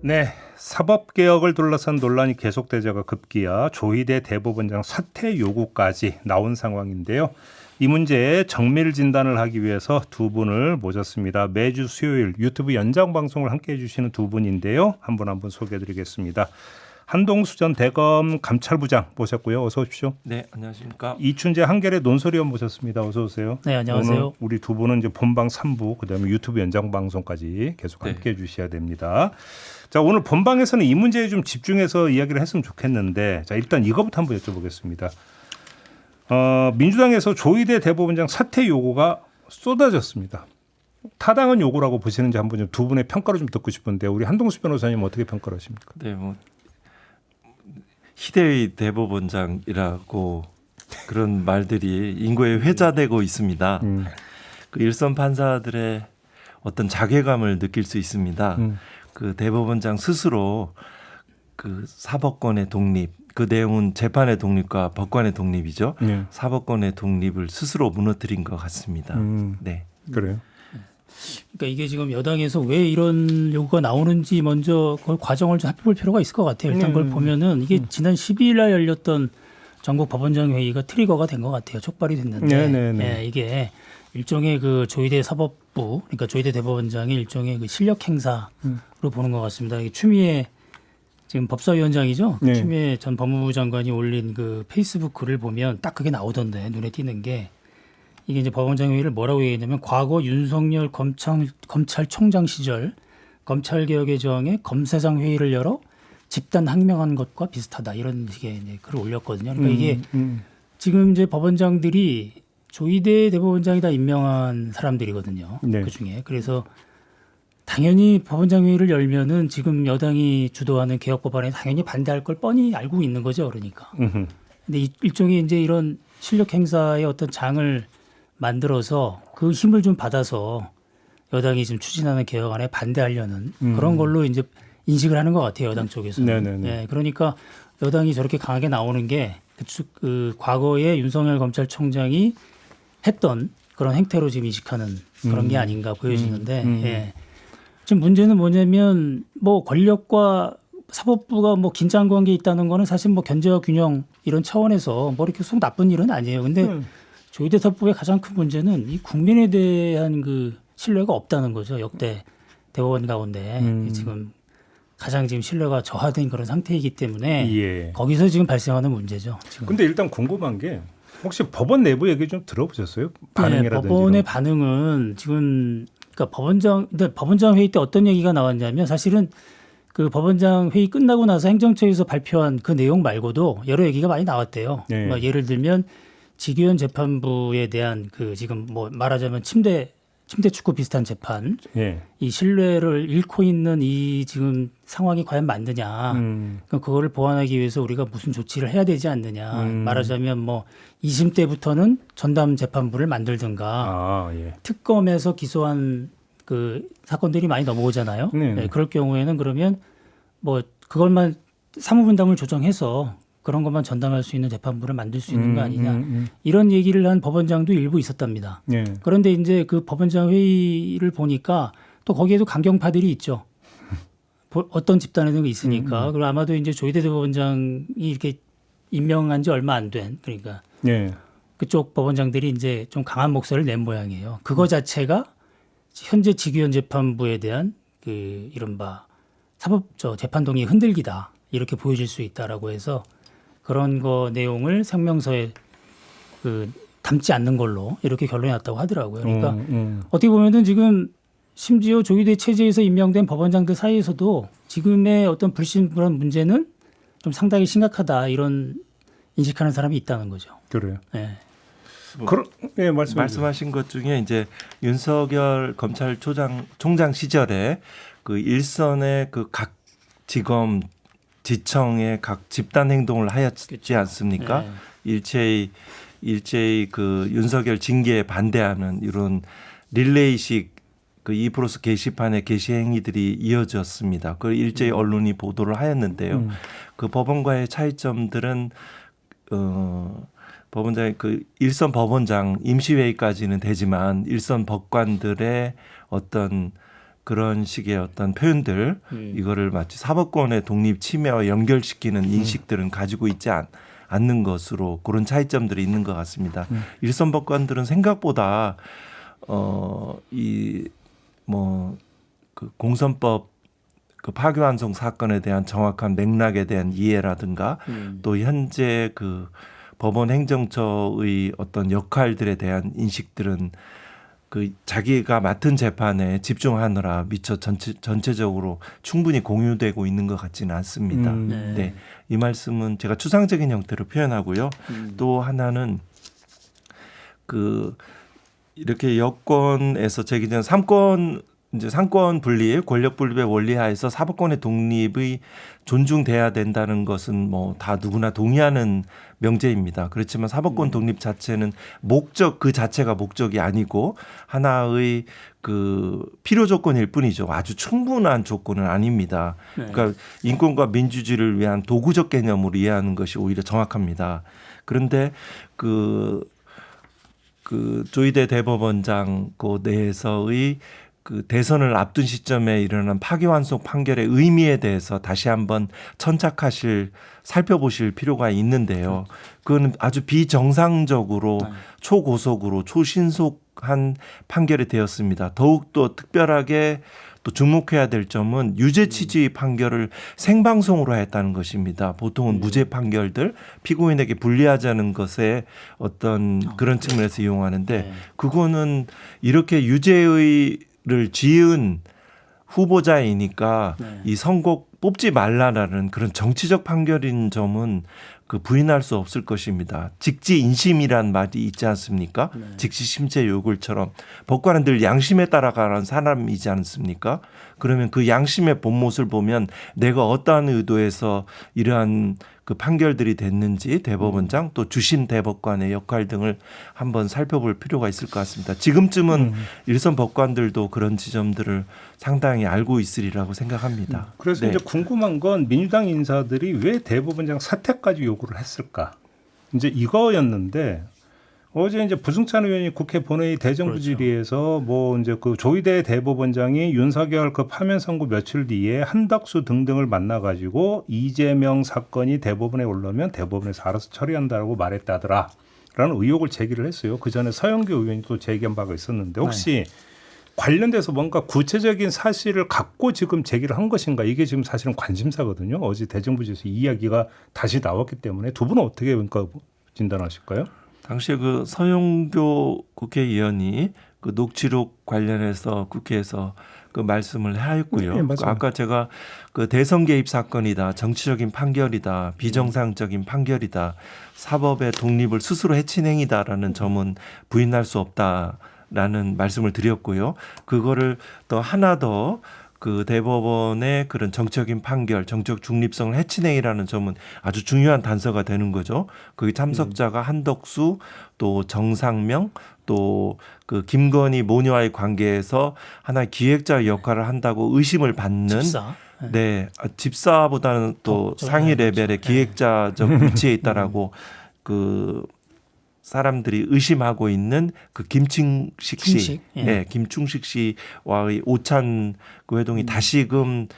네, 사법개혁을 둘러싼 논란이 계속되자가 급기야 조희대 대법원장 사퇴 요구까지 나온 상황인데요. 이 문제에 정밀 진단을 하기 위해서 두 분을 모셨습니다. 매주 수요일 유튜브 연장 방송을 함께해 주시는 두 분인데요. 한 분 한 분 소개해드리겠습니다. 한동수 전 대검 감찰부장 모셨고요. 어서 오십시오. 네, 안녕하십니까. 이춘재 한겨레 논설위원 모셨습니다. 어서 오세요. 네, 안녕하세요. 오늘 우리 두 분은 이제 본방 3부, 그다음에 유튜브 연장 방송까지 계속 함께해 주셔야 됩니다. 자, 오늘 본방에서는 이 문제에 좀 집중해서 이야기를 했으면 좋겠는데, 자, 일단 이거부터 한번 여쭤보겠습니다. 민주당에서 조희대 대법원장 사퇴 요구가 쏟아졌습니다. 타당한 요구라고 보시는지 한번 두 분의 평가를 좀 듣고 싶은데, 우리 한동수 변호사님 어떻게 평가를 하십니까? 네, 희대의 대법원장이라고 그런 말들이 인구에 회자되고 있습니다. 그 일선 판사들의 어떤 자괴감을 느낄 수 있습니다. 그 대법원장 스스로 그 사법권의 독립, 그 내용은 재판의 독립과 법관의 독립이죠. 사법권의 독립을 스스로 무너뜨린 것 같습니다. 네, 그래요. 그러니까 이게 지금 여당에서 왜 이런 요구가 나오는지 먼저 그 과정을 좀 살펴볼 필요가 있을 것 같아요. 일단 그걸 보면은 이게 지난 12일 날 열렸던 전국 법원장 회의가 트리거가 된 것 같아요. 촉발이 됐는데 예, 이게 일종의 그 조희대 사법부, 그러니까 조희대 대법원장의 일종의 그 실력 행사로 보는 것 같습니다. 이게 추미애 지금 법사위원장이죠. 네. 추미애 전 법무부 장관이 올린 그 페이스북 글을 보면 딱 그게 나오던데 눈에 띄는 게. 이게 이제 법원장 회의를 뭐라고 얘기했냐면 과거 윤석열 검찰총장 시절 검찰개혁의 저항에 검사장 회의를 열어 집단 항명한 것과 비슷하다 이런 식의 이제 글을 올렸거든요. 그러니까 이게 지금 이제 법원장들이 조희대 대법원장이 다 임명한 사람들이거든요. 네. 그 중에 그래서 당연히 법원장 회의를 열면은 지금 여당이 주도하는 개혁 법안에 당연히 반대할 걸 뻔히 알고 있는 거죠. 그러니까. 근데 일종의 이제 이런 실력 행사의 어떤 장을 만들어서 그 힘을 좀 받아서 여당이 지금 추진하는 개혁안에 반대하려는 그런 걸로 이제 인식을 하는 것 같아요. 여당 쪽에서는. 네네네. 예, 그러니까 여당이 저렇게 강하게 나오는 게 그 과거에 윤석열 검찰총장이 했던 그런 행태로 지금 인식하는 그런 게 아닌가 보여지는데 예. 지금 문제는 뭐냐면 뭐 권력과 사법부가 뭐 긴장 관계에 있다는 거는 사실 뭐 견제와 균형 이런 차원에서 뭐 이렇게 속 나쁜 일은 아니에요. 근데 조희대 사법부의 가장 큰 문제는 이 국민에 대한 그 신뢰가 없다는 거죠. 역대 대법원 가운데 지금 가장 지금 신뢰가 저하된 그런 상태이기 때문에 예. 거기서 지금 발생하는 문제죠. 지금. 근데 일단 궁금한 게 혹시 법원 내부 얘기 좀 들어보셨어요? 반응이라든지. 네, 법원의 이런. 반응은 지금 그러니까 법원장 회의 때 어떤 얘기가 나왔냐면 사실은 그 법원장 회의 끝나고 나서 행정처에서 발표한 그 내용 말고도 여러 얘기가 많이 나왔대요. 네. 뭐 예를 들면 지규현 재판부에 대한 그 지금 뭐 말하자면 침대 축구 비슷한 재판 예. 이 신뢰를 잃고 있는 이 지금 상황이 과연 맞느냐. 그러니까 그거를 보완하기 위해서 우리가 무슨 조치를 해야 되지 않느냐. 말하자면 뭐 2심 때부터는 전담 재판부를 만들든가 아, 예. 특검에서 기소한 그 사건들이 많이 넘어오잖아요. 네. 네, 그럴 경우에는 그러면 뭐 그걸만 사무분담을 조정해서 그런 것만 전담할 수 있는 재판부를 만들 수 있는 거 아니냐. 이런 얘기를 한 법원장도 일부 있었답니다. 예. 그런데 이제 그 법원장 회의를 보니까 또 거기에도 강경파들이 있죠. 어떤 집단에는 있으니까. 그리고 아마도 이제 조희대 대법원장이 이렇게 임명한 지 얼마 안 된 그러니까 예. 그쪽 법원장들이 이제 좀 강한 목소리를 낸 모양이에요. 그거 자체가 현재 지규현 재판부에 대한 그 이른바 사법적 재판 동의 흔들기다. 이렇게 보여질 수 있다라고 해서 그런 거 내용을 성명서에 그 담지 않는 걸로 이렇게 결론이 났다고 하더라고요. 그러니까 어떻게 보면은 지금 심지어 조희대 체제에서 임명된 법원장들 사이에서도 지금의 어떤 불신불안 문제는 좀 상당히 심각하다 이런 인식하는 사람이 있다는 거죠. 그래요. 네. 예, 말씀하신 것 중에 이제 윤석열 검찰총장 시절에 그 일선의 그 각 지검 지청의 각 집단 행동을 하였지 않습니까? 네. 일제히 그 윤석열 징계에 반대하는 이런 릴레이식 그 2플러스 게시판의 게시 행위들이 이어졌습니다. 그 일제히 언론이 보도를 하였는데요. 그 법원과의 차이점들은 법원장의 그 일선 법원장 임시회의까지는 되지만 일선 법관들의 어떤 그런 식의 어떤 표현들 이거를 마치 사법권의 독립 침해와 연결시키는 인식들은 가지고 있지 않는 것으로 그런 차이점들이 있는 것 같습니다. 일선 법관들은 생각보다 이 뭐 그 공선법 그 파기환송 사건에 대한 정확한 맥락에 대한 이해라든가 또 현재 그 법원 행정처의 어떤 역할들에 대한 인식들은 그 자기가 맡은 재판에 집중하느라 미처 전체적으로 충분히 공유되고 있는 것 같지는 않습니다. 네. 네, 이 말씀은 제가 추상적인 형태로 표현하고요. 또 하나는 그 이렇게 여권에서 제기된 상권 분리, 권력 분립의 원리하에서 사법권의 독립이 존중돼야 된다는 것은 뭐 다 누구나 동의하는 명제입니다. 그렇지만 사법권 독립 자체는 목적 그 자체가 목적이 아니고 하나의 그 필요 조건일 뿐이죠. 아주 충분한 조건은 아닙니다. 그러니까 인권과 민주주의를 위한 도구적 개념으로 이해하는 것이 오히려 정확합니다. 그런데 그 조희대 대법원장 그 내에서의 그 대선을 앞둔 시점에 일어난 파기환송 판결의 의미에 대해서 다시 한번 살펴보실 필요가 있는데요. 그거는 아주 비정상적으로 초고속으로 초신속한 판결이 되었습니다. 더욱더 특별하게 또 주목해야 될 점은 유죄 취지 판결을 생방송으로 했다는 것입니다. 보통은 무죄 판결들 피고인에게 불리하자는 것에 어떤 그런 측면에서 이용하는데 그거는 이렇게 유죄를 지은 후보자이니까 이 선고 뽑지 말라라는 그런 정치적 판결인 점은 그 부인할 수 없을 것입니다. 직지인심이란 말이 있지 않습니까? 직시심체 요구처럼 법관은 늘 양심에 따라가는 사람이지 않습니까? 그러면 그 양심의 본못을 보면 내가 어떠한 의도에서 이러한 그 판결들이 됐는지 대법원장 또 주심 대법관의 역할 등을 한번 살펴볼 필요가 있을 것 같습니다. 지금쯤은 일선 법관들도 그런 지점들을 상당히 알고 있으리라고 생각합니다. 그래서 네. 이제 궁금한 건 민주당 인사들이 왜 대법원장 사퇴까지 요구를 했을까? 이제 이거였는데 어제 이제 부승찬 의원이 국회 본회의 대정부질의에서 뭐 이제 그 조희대 대법원장이 윤석열 그 파면 선고 며칠 뒤에 한덕수 등등을 만나가지고 이재명 사건이 대법원에 올라오면 대법원에서 알아서 처리한다라고 말했다더라. 라는 의혹을 제기를 했어요. 그 전에 서영교 의원이 또 제기한 바가 있었는데 혹시 관련돼서 뭔가 구체적인 사실을 갖고 지금 제기를 한 것인가 이게 지금 사실은 관심사거든요. 어제 대정부질에서 이 이야기가 다시 나왔기 때문에 두 분은 어떻게 그러니까 진단하실까요? 당시에 그 서영교 국회의원이 그 녹취록 관련해서 국회에서 그 말씀을 하였고요. 네, 맞아요. 아까 제가 그 대선 개입 사건이다, 정치적인 판결이다, 비정상적인 판결이다, 사법의 독립을 스스로 해친 행위다라는 점은 부인할 수 없다라는 말씀을 드렸고요. 그거를 또 하나 더 그 대법원의 그런 정치적인 판결, 정치적 중립성을 해친 행위라는 점은 아주 중요한 단서가 되는 거죠. 거기 참석자가 한덕수, 또 정상명, 또 그 김건희 모녀와의 관계에서 하나의 기획자 역할을 한다고 의심을 받는 집사. 네, 집사보다는 또 상위 레벨의 기획자적 위치에 있다라고 그 사람들이 의심하고 있는 그 김충식 씨, 충식? 예. 네, 김충식 씨와의 오찬 그 회동이 다시금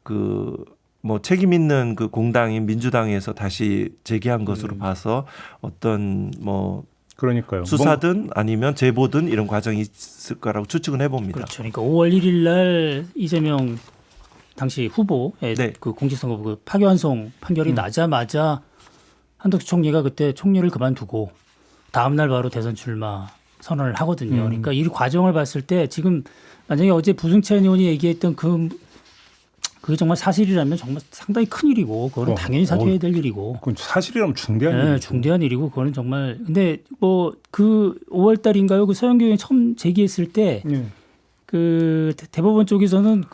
그 뭐 책임 있는 그 공당인 민주당에서 다시 제기한 것으로 봐서 어떤 뭐 그러니까요. 수사든 아니면 제보든 이런 과정이 있을 거라고 추측은 해봅니다. 그렇죠. 그러니까 5월 1일 날 이재명 당시 후보의 네. 그 공직선거구 그 파기환송 판결이 나자마자 한덕수 총리가 그때 총리를 그만두고 다음 날 바로 대선 출마 선언을 하거든요. 그러니까 이 과정을 봤을 때 지금 만약에 어제 부승찬 의원이 얘기했던 그게 정말 사실이라면 정말 상당히 큰 일이고 그거는 당연히 사퇴해야 될 일이고. 그건 사실이라면 중대한 네, 일이죠. 중대한 일이고 그거는 정말 근데 뭐 그 5월 달인가요? 그 서영교 의원이 처음 제기했을 때 그 대법원 쪽에서는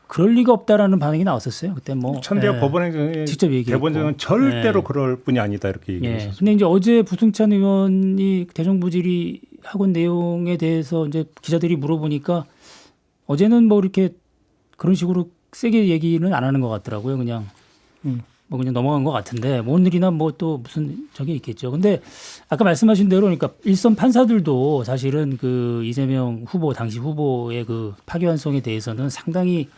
그럴 리가 없다라는 반응이 나왔었어요. 그때 뭐 천대엽 법원행정이 직접 얘기했고. 대법원장은 절대로 그럴 뿐이 아니다 이렇게 얘기했어요. 예. 근데 이제 어제 부승찬 의원이 대정부질의 하고 내용에 대해서 이제 기자들이 물어보니까 어제는 뭐 이렇게 그런 식으로 세게 얘기는 안 하는 것 같더라고요. 그냥 뭐 그냥 넘어간 것 같은데 뭐 오늘이나 뭐 또 무슨 저게 있겠죠. 근데 아까 말씀하신 대로 그러니까 일선 판사들도 사실은 그 이재명 후보 당시 후보의 그 파기환송에 대해서는 상당히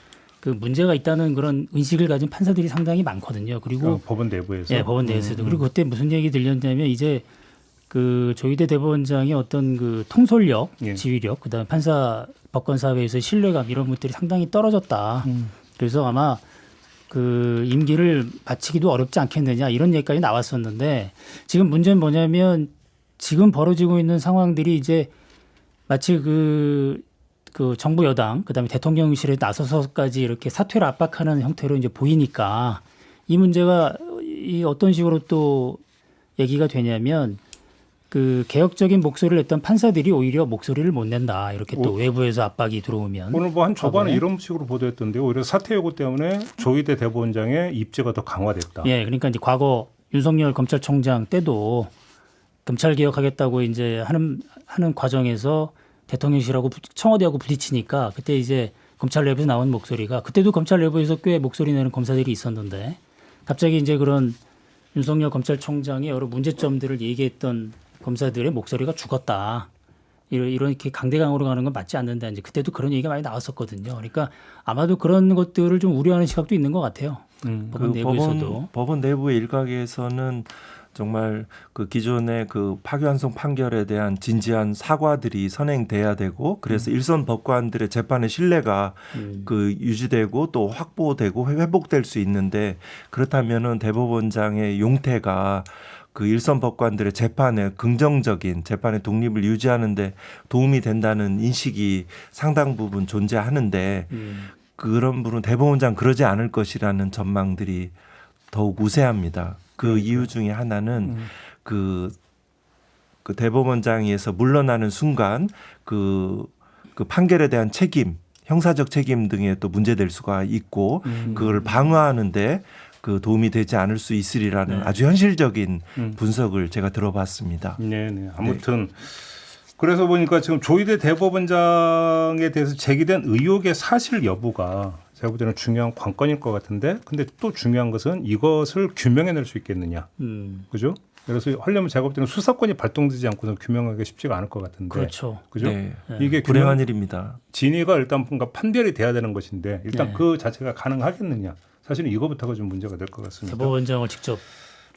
그 문제가 있다는 그런 의식을 가진 판사들이 상당히 많거든요. 그리고 법원 내부에서. 예, 법원 내에서도 그리고 그때 무슨 얘기 들렸냐면 이제 그 조희대 대법원장의 어떤 그 통솔력, 예. 지휘력, 그다음에 판사 법관 사회에서 신뢰감 이런 것들이 상당히 떨어졌다. 그래서 아마 그 임기를 마치기도 어렵지 않겠느냐 이런 얘기까지 나왔었는데 지금 문제는 뭐냐면 지금 벌어지고 있는 상황들이 이제 마치 그 정부 여당 그다음에 대통령실에 나서서까지 이렇게 사퇴를 압박하는 형태로 이제 보이니까 이 문제가 이 어떤 식으로 또 얘기가 되냐면 그 개혁적인 목소리를 냈던 판사들이 오히려 목소리를 못 낸다 이렇게 또 외부에서 압박이 들어오면 오늘 뭐 한 초반에 과거에. 이런 식으로 보도했던데 오히려 사퇴 요구 때문에 조희대 대법원장의 입지가 더 강화됐다. 예, 그러니까 이제 과거 윤석열 검찰총장 때도 검찰 개혁하겠다고 이제 하는 과정에서 대통령실하고 청와대하고 부딪히니까 그때 이제 검찰 내부에서 나온 목소리가 그때도 검찰 내부에서 꽤 목소리 내는 검사들이 있었는데 갑자기 이제 그런 윤석열 검찰총장의 여러 문제점들을 얘기했던 검사들의 목소리가 죽었다. 이렇게 강대강으로 가는 건 맞지 않는다. 이제 그때도 그런 얘기가 많이 나왔었거든요. 그러니까 아마도 그런 것들을 좀 우려하는 시각도 있는 것 같아요. 법원 내부에서도. 법원 내부의 일각에서는 정말 그 기존의 그 파기환송 판결에 대한 진지한 사과들이 선행돼야 되고 그래서 일선 법관들의 재판의 신뢰가 그 유지되고 또 확보되고 회복될 수 있는데 그렇다면은 대법원장의 용태가 그 일선 법관들의 재판에 긍정적인 재판의 독립을 유지하는데 도움이 된다는 인식이 상당 부분 존재하는데 그런 분은 대법원장 그러지 않을 것이라는 전망들이 더욱 우세합니다. 그 이유 중에 하나는 그 대법원장에서 물러나는 순간 그 판결에 대한 책임, 형사적 책임 등에 또 문제될 수가 있고 그걸 방어하는데 그 도움이 되지 않을 수 있으리라는 아주 현실적인 분석을 제가 들어봤습니다. 네. 아무튼 그래서 보니까 지금 조희대 대법원장에 대해서 제기된 의혹의 사실 여부가 제가 볼 때는 중요한 관건일 것 같은데 근데 또 중요한 것은 이것을 규명해낼 수 있겠느냐. 그죠? 그래서 하려면 제가 볼 때는 수사권이 발동되지 않고는 규명하기가 쉽지가 않을 것 같은데. 그렇죠. 그죠? 네. 이게 불행한 일입니다. 진위가 일단 뭔가 판별이 돼야 되는 것인데 일단 네. 그 자체가 가능하겠느냐. 사실은 이거부터가 좀 문제가 될 것 같습니다. 대법원장을 직접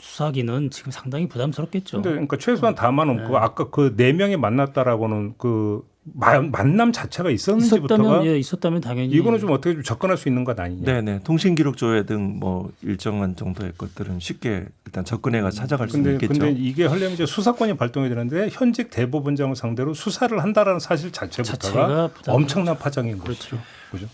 수사하기는 지금 상당히 부담스럽겠죠. 근데 그러니까 최소한 다만 그 아까 그 네 명이 만났다라고는 그 만남 자체가 있었는지부터가 있었다면 당연히 이거는 좀 어떻게 좀 접근할 수 있는 것 아니냐. 네네. 통신기록 조회 등 뭐 일정한 정도의 것들은 쉽게 일단 접근해가 찾아갈 수 있겠죠. 근데 이게 하려면 이제 수사권이 발동이 되는데 현직 대법원장을 상대로 수사를 한다라는 사실 자체부터가 엄청난 파장인 그렇죠. 거죠. 그죠?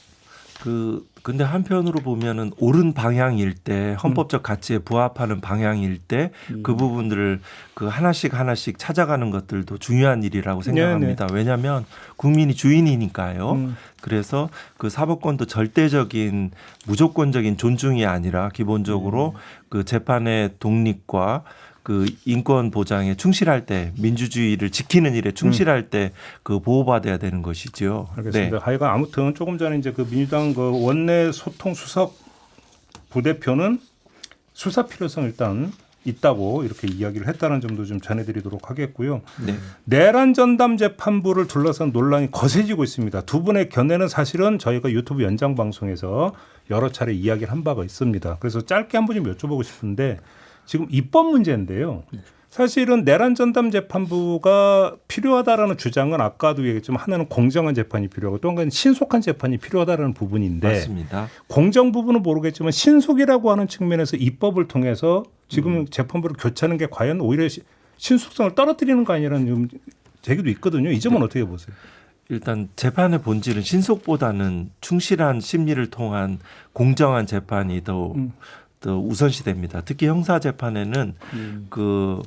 근데 한편으로 보면은 옳은 방향일 때 헌법적 가치에 부합하는 방향일 때 그 부분들을 그 하나씩 찾아가는 것들도 중요한 일이라고 생각합니다. 왜냐하면 국민이 주인이니까요. 그래서 그 사법권도 절대적인 무조건적인 존중이 아니라 기본적으로 그 재판의 독립과 그 인권 보장에 충실할 때 민주주의를 지키는 일에 충실할 때 그 보호받아야 되는 것이죠. 알겠습니다. 하여간 아무튼 조금 전에 이제 그 민주당 그 원내 소통 수석 부대표는 수사 필요성 일단 있다고 이렇게 이야기를 했다는 점도 좀 전해드리도록 하겠고요. 네. 내란 전담 재판부를 둘러싼 논란이 거세지고 있습니다. 두 분의 견해는 사실은 저희가 유튜브 연장 방송에서 여러 차례 이야기를 한 바가 있습니다. 그래서 짧게 한번 좀 여쭤보고 싶은데. 지금 입법 문제인데요. 사실은 내란 전담 재판부가 필요하다라는 주장은 아까도 얘기했지만 하나는 공정한 재판이 필요하고 또 한가지는 신속한 재판이 필요하다는 부분인데 맞습니다. 공정 부분은 모르겠지만 신속이라고 하는 측면에서 입법을 통해서 지금 재판부를 교체하는 게 과연 오히려 신속성을 떨어뜨리는 거 아니라는 제기도 있거든요. 이 점은 어떻게 보세요? 일단 재판의 본질은 신속보다는 충실한 심리를 통한 공정한 재판이 더 우선시됩니다. 특히 형사 재판에는 그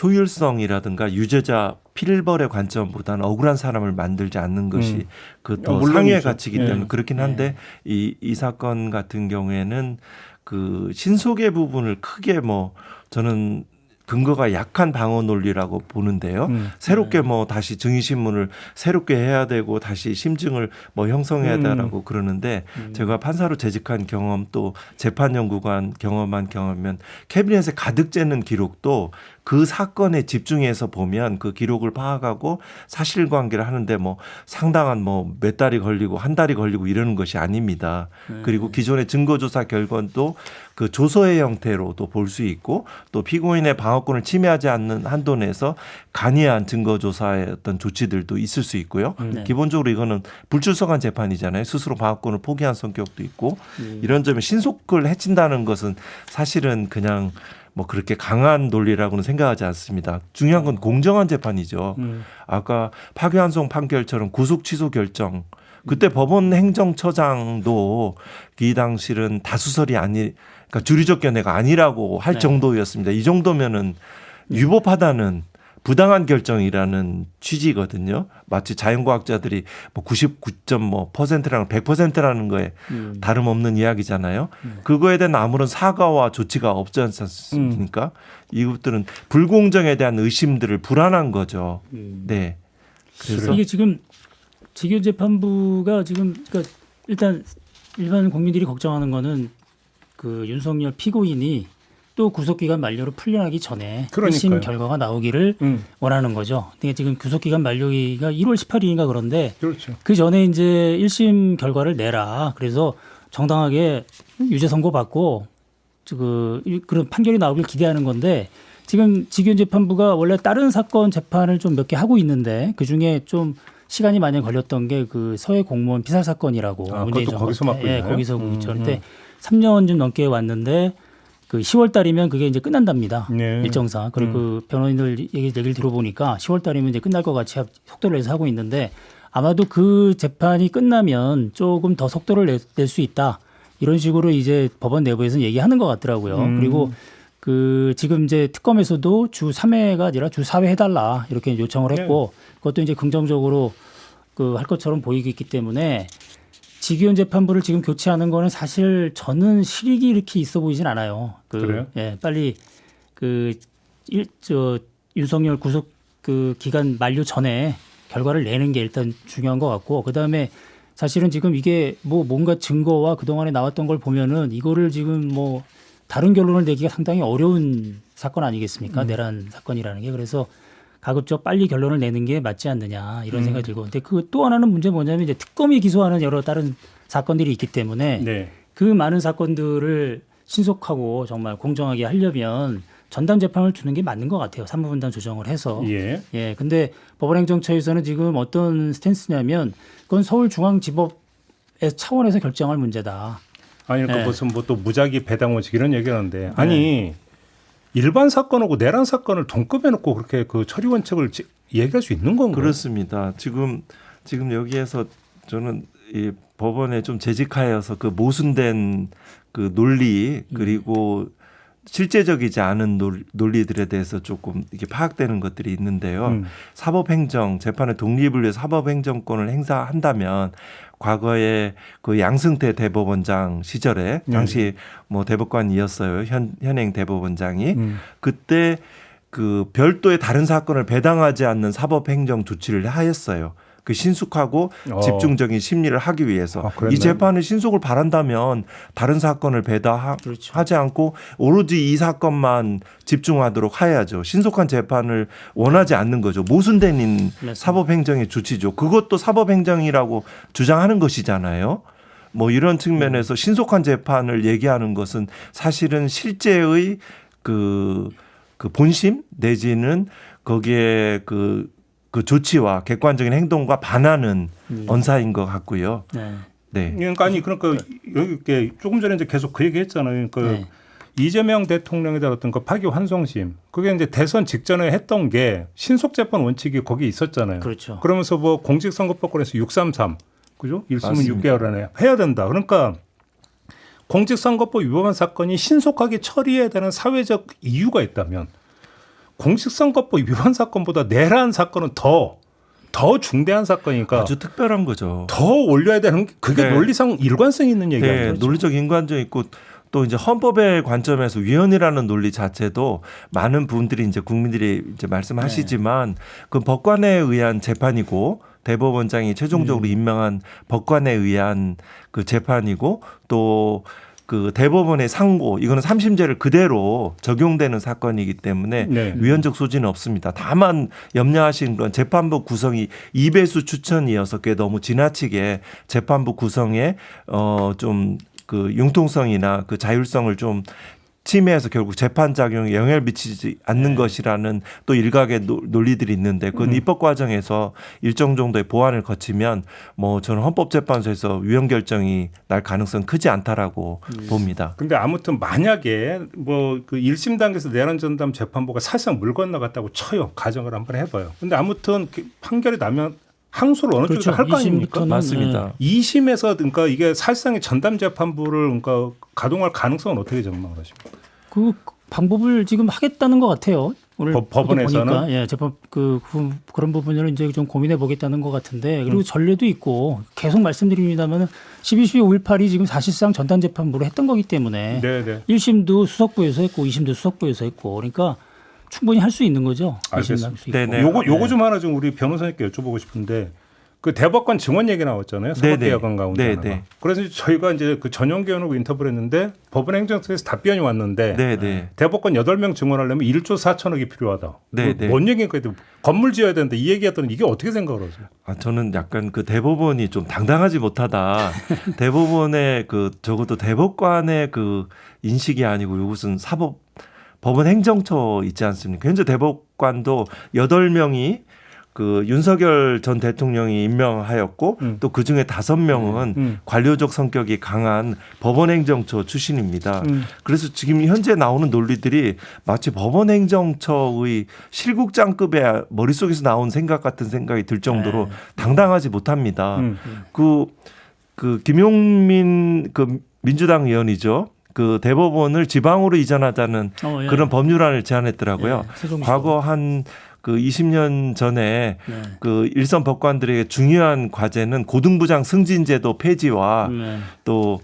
효율성이라든가 유죄자 필벌의 관점보다는 억울한 사람을 만들지 않는 것이 그 더 상위의 가치이기 때문에 그렇긴 한데 이 사건 같은 경우에는 그 신속의 부분을 크게 뭐 저는 근거가 약한 방어 논리라고 보는데요. 새롭게 뭐 다시 증인신문을 새롭게 해야 되고 다시 심증을 뭐 형성해야 되라고 그러는데 제가 판사로 재직한 경험 또 재판연구관 경험하면 캐비넷에 가득 째는 기록도 그 사건에 집중해서 보면 그 기록을 파악하고 사실관계를 하는데 뭐 상당한 뭐 몇 달이 걸리고 한 달이 걸리고 이러는 것이 아닙니다. 그리고 기존의 증거조사 결과도 그 조서의 형태로도 볼 수 있고 또 피고인의 방어권을 침해하지 않는 한도 내에서 간이한 증거조사의 어떤 조치들도 있을 수 있고요. 기본적으로 이거는 불출석한 재판이잖아요. 스스로 방어권을 포기한 성격도 있고 이런 점에 신속을 해친다는 것은 사실은 그냥 뭐 그렇게 강한 논리라고는 생각하지 않습니다. 중요한 건 공정한 재판이죠. 아까 파기환송 판결처럼 구속 취소 결정 그때 법원 행정처장도 이 당시는 다수설이 그러니까 주류적 견해가 아니라고 할 정도였습니다. 이 정도면은 위법하다는 부당한 결정이라는 취지거든요. 마치 자연과학자들이 뭐 99.%라는 100%라는 거에 다름없는 이야기잖아요. 그거에 대한 아무런 사과와 조치가 없지 않습니까? 이것들은 불공정에 대한 의심들을 불안한 거죠. 네. 그래서 이게 지금 직위재판부가 지금 그러니까 일단 일반 국민들이 걱정하는 거는 그 윤석열 피고인이 또 구속기간 만료로 풀려나기 전에 그러니까요. 1심 결과가 나오기를 원하는 거죠. 근데 지금 구속기간 만료기가 1월 18일인가 그런데 그렇죠. 그 전에 이제 1심 결과를 내라. 그래서 정당하게 유죄 선고 받고 그런 판결이 나오길 기대하는 건데 지금 직위재판부가 원래 다른 사건 재판을 좀 몇 개 하고 있는데 그 중에 좀 시간이 많이 걸렸던 게 그 서해 공무원 피살 사건이라고 문재인 그것도 거기서 맡고 예, 있나요? 거기서 있죠. 그런데 3년 좀 넘게 왔는데 그 10월 달이면 그게 이제 끝난답니다. 네. 일정상. 그리고 그 변호인들 얘기를 들어보니까 10월 달이면 이제 끝날 것 같이 속도를 내서 하고 있는데 아마도 그 재판이 끝나면 조금 더 속도를 낼 수 있다. 이런 식으로 이제 법원 내부에서는 얘기하는 것 같더라고요. 그리고 그 지금 이제 특검에서도 주 3회가 아니라 주 4회 해달라 이렇게 요청을 했고 그것도 이제 긍정적으로 그 할 것처럼 보이기 때문에 직위원 재판부를 지금 교체하는 거는 사실 저는 실익이 이렇게 있어 보이진 않아요. 그래요? 예, 빨리 윤석열 구속 그 기간 만료 전에 결과를 내는 게 일단 중요한 것 같고 그 다음에 사실은 지금 이게 뭐 뭔가 증거와 그 동안에 나왔던 걸 보면은 이거를 지금 뭐 다른 결론을 내기가 상당히 어려운 사건 아니겠습니까? 내란 사건이라는 게 그래서 가급적 빨리 결론을 내는 게 맞지 않느냐 이런 생각이 들고 근데 그 또 하나는 문제 뭐냐면 이제 특검이 기소하는 여러 다른 사건들이 있기 때문에 네. 그 많은 사건들을 신속하고 정말 공정하게 하려면 전담 재판을 두는 게 맞는 것 같아요. 사무분담 조정을 해서. 예. 예. 근데 법원행정처에서는 지금 어떤 스탠스냐면 그건 서울중앙지법의 차원에서 결정할 문제다. 아니 그러니까 네. 무슨 뭐 또 무작위 배당 원칙 이런 얘기하는데 아니 일반 사건하고 내란 사건을 동급해 놓고 그렇게 그 처리 원칙을 얘기할 수 있는 건가요? 그렇습니다. 지금 여기에서 저는 이 법원에 좀 재직하여서 그 모순된 그 논리 그리고 실제적이지 않은 논리들에 대해서 조금 이게 파악되는 것들이 있는데요. 사법행정 재판의 독립을 위해 사법행정권을 행사한다면 과거에 그 양승태 대법원장 시절에 당시 뭐 대법관이었어요. 현행 대법원장이 그때 그 별도의 다른 사건을 배당하지 않는 사법행정 조치를 하였어요. 그 신속하고 집중적인 심리를 하기 위해서 이 재판의 신속을 바란다면 다른 사건을 배당하지 않고 오로지 이 사건만 집중하도록 해야죠. 신속한 재판을 원하지 않는 거죠. 모순된 사법행정의 조치죠. 그것도 사법행정이라고 주장하는 것이잖아요. 뭐 이런 측면에서 신속한 재판을 얘기하는 것은 사실은 실제의 그 본심 내지는 거기에 그 조치와 객관적인 행동과 반하는 언사인 것 같고요. 네. 네. 그러니까 아니 그러니까 여기 이렇게 조금 전에 이제 계속 그 얘기했잖아요. 그러니까 네. 이재명 대통령에 대한 어떤 그 파기환송심 그게 이제 대선 직전에 했던 게 신속 재판 원칙이 거기 있었잖아요. 그렇죠. 그러면서 뭐 공직선거법권에서 633 그죠? 1심은 맞습니다. 6개월 안에 해야 된다. 그러니까 공직선거법 위반 사건이 신속하게 처리해야 되는 사회적 이유가 있다면 공직선거법 위반 사건보다 내란 사건은 더 중대한 사건이니까 아주 특별한 거죠. 더 올려야 되는 그게 네. 논리상 일관성 있는 얘기 네, 아니에요? 논리적 인관적 있고 또 이제 헌법의 관점에서 위헌이라는 논리 자체도 많은 분들이 이제 국민들이 이제 말씀하시지만 그 법관에 의한 재판이고 대법원장이 최종적으로 임명한 법관에 의한 그 재판이고 또 그 대법원의 상고 이거는 3심제를 그대로 적용되는 사건이기 때문에 네. 위헌적 소지는 없습니다. 다만 염려하신 건 재판부 구성이 2배수 추천이어서 그게 너무 지나치게 재판부 구성에 좀 그 융통성이나 그 자율성을 좀 침해해서 결국 재판 작용에 영향을 미치지 않는 것이라는 또 일각의 논리들이 있는데 그건 입법 과정에서 일정 정도의 보완을 거치면 뭐 저는 헌법재판소에서 위헌 결정이 날 가능성 크지 않다라고 봅니다. 근데 아무튼 만약에 뭐 그 1심 단계에서 내란 전담 재판부가 사실상 물 건너갔다고 쳐요. 가정을 한번 해봐요. 근데 아무튼 판결이 나면 항소를 어느 그렇죠. 정도 할 거 아닙니까? 2심부터는, 맞습니다. 2심에서 그러니까 이게 사실상의 전담 재판부를 그러니까 가동할 가능성은 어떻게 전망을 하십니까? 그 방법을 지금 하겠다는 것 같아요. 오늘 법원에서는? 보니까 예, 재판 그런 부분을 이제 좀 고민해 보겠다는 것 같은데 그리고 전례도 있고 계속 말씀드립니다만 12.12 5.18이 지금 사실상 전담 재판부로 했던 거기 때문에 네. 1심도 수석부에서 했고 2심도 수석부에서 했고 그러니까 충분히 할 수 있는 거죠. 알겠습니다. 2심 할수 있고. 네네. 요거 좀 하나 좀 우리 변호사님께 여쭤보고 싶은데 그 대법관 증언 얘기 나왔잖아요. 사법개혁안 가운데 네네. 하나가. 네네. 그래서 저희가 이제 그 전용기 의원하고 인터뷰를 했는데 법원 행정처에서 답변이 왔는데 네네. 대법관 8명 증언하려면 1조 4천억이 필요하다. 네네. 뭔 얘기인가 했더니 건물 지어야 되는데 이 얘기했더니 이게 어떻게 생각을 하세요? 저는 약간 그 대법원이 좀 당당하지 못하다. 대법원의 그 적어도 대법관의 그 인식이 아니고 이것은 법원 행정처 있지 않습니까? 현재 대법관도 8명이 그 윤석열 전 대통령이 임명하였고 또 그중에 5명은 관료적 성격이 강한 법원행정처 출신입니다. 그래서 지금 현재 나오는 논리들이 마치 법원행정처의 실국장급의 머릿속에서 나온 생각 같은 생각이 들 정도로 당당하지 못합니다. 그 김용민 그 민주당 의원이죠. 그 대법원을 지방으로 이전하자는 예. 그런 법률안을 제안했더라고요. 예, 세종시로. 과거 한 그 20년 전에 네. 그 일선 법관들에게 중요한 과제는 고등부장 승진제도 폐지와 네. 또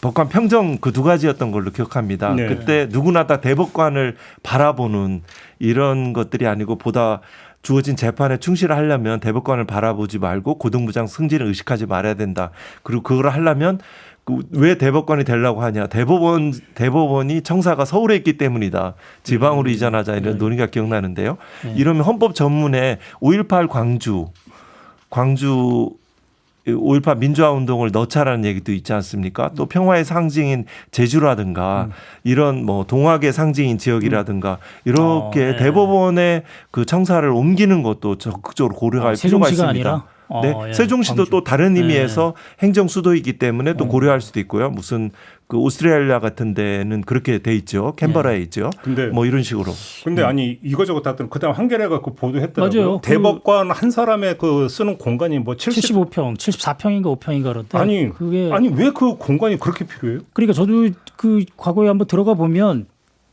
법관 평정 그 2가지였던 걸로 기억합니다. 네. 그때 누구나 다 대법관을 바라보는 이런 것들이 아니고 보다 주어진 재판에 충실하려면 대법관을 바라보지 말고 고등부장 승진을 의식하지 말아야 된다. 그리고 그걸 하려면 왜 대법관이 되려고 하냐. 대법원이 청사가 서울에 있기 때문이다. 지방으로 이전하자 이런 논의가 기억나는데요. 이러면 헌법 전문에 5.18 광주 5.18 민주화 운동을 넣자라는 얘기도 있지 않습니까? 또 평화의 상징인 제주라든가 이런 뭐 동학의 상징인 지역이라든가 이렇게 네. 대법원의 그 청사를 옮기는 것도 적극적으로 고려할 필요가 세종시가 있습니다. 아니라 네, 예, 세종시도 광주. 또 다른 의미에서 행정 수도이기 때문에 또 고려할 수도 있고요. 무슨 그 오스트레일리아 같은 데는 그렇게 돼 있죠. 캔버라에 있죠. 근데 뭐 이런 식으로. 근데 아니 이거저거 다 그다음 한겨레가 그 보도했더라고요. 맞아요. 대법관 한 사람의 그 쓰는 공간이 뭐 75평, 74평인가 5평인가 그런데 아니 그게 아니 왜 그 공간이 그렇게 필요해요? 그러니까 저도 그 과거에 한번 들어가 보면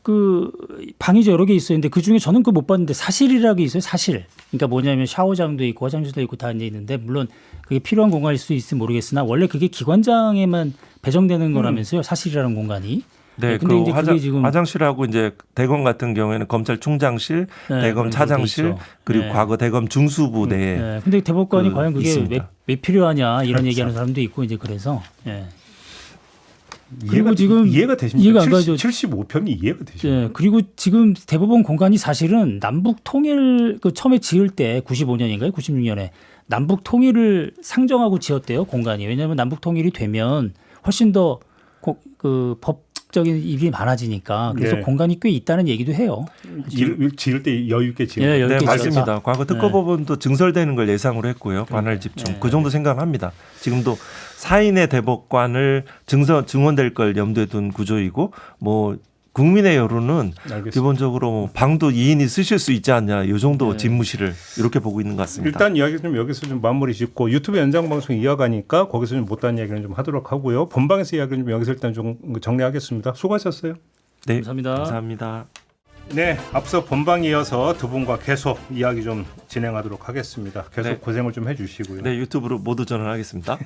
그 방이 여러 개 있었는데 그 중에 저는 그거 못 봤는데 사실이라고 있어요. 사실. 그러니까 뭐냐면 샤워장도 있고 화장실도 있고 다 앉아 있는데 물론 그게 필요한 공간일 수 있을지 모르겠으나 원래 그게 기관장에만 배정되는 거라면서요. 사실이라는 공간이. 네, 근데 그 이제 그게 지금 화장실하고 이제 대검 같은 경우에는 검찰총장실, 네, 대검 그런 차장실, 것도 있죠. 그리고 네. 과거 대검 중수부 내에 네. 근데 대법관이 그 과연 그게 있습니다. 왜 필요하냐 이런 그렇죠. 얘기하는 사람도 있고 이제 그래서 예. 이해가 지금 이해가 되십니까? 이해가 안 가죠. 75평이 이해가 되십니까? 예, 그리고 지금 대법원 공간이 사실은 남북 통일 그 처음에 지을 때 95년인가요? 96년에 남북 통일을 상정하고 지었대요, 공간이. 왜냐하면 남북 통일이 되면 훨씬 더 그 법적인 일이 많아지니까 그래서 네. 공간이 꽤 있다는 얘기도 해요. 지을 때 여유 있게 지을 예, 때. 여유 네, 있게 맞습니다. 지었다. 과거 특허법원도 증설되는 걸 예상으로 했고요. 관할 집중. 네. 그 정도 생각합니다. 지금도 4인의 대법관을 증원될 걸 염두에 둔 구조이고 뭐 국민의 여론은 알겠습니다. 기본적으로 뭐 방도 2인이 쓰실 수 있지 않냐 이 정도 네. 집무실을 이렇게 보고 있는 것 같습니다. 일단 이야기 좀 여기서 좀 마무리 짓고 유튜브 연장 방송 이어가니까 거기서 좀 못다한 이야기는 좀 하도록 하고요. 본방에서 이야기를 좀 여기서 일단 좀 정리하겠습니다. 수고하셨어요. 네, 감사합니다. 감사합니다. 네, 앞서 본방 이어서 두 분과 계속 이야기 좀 진행하도록 하겠습니다. 계속 네. 고생을 좀 해주시고요. 네, 유튜브로 모두 전환하겠습니다.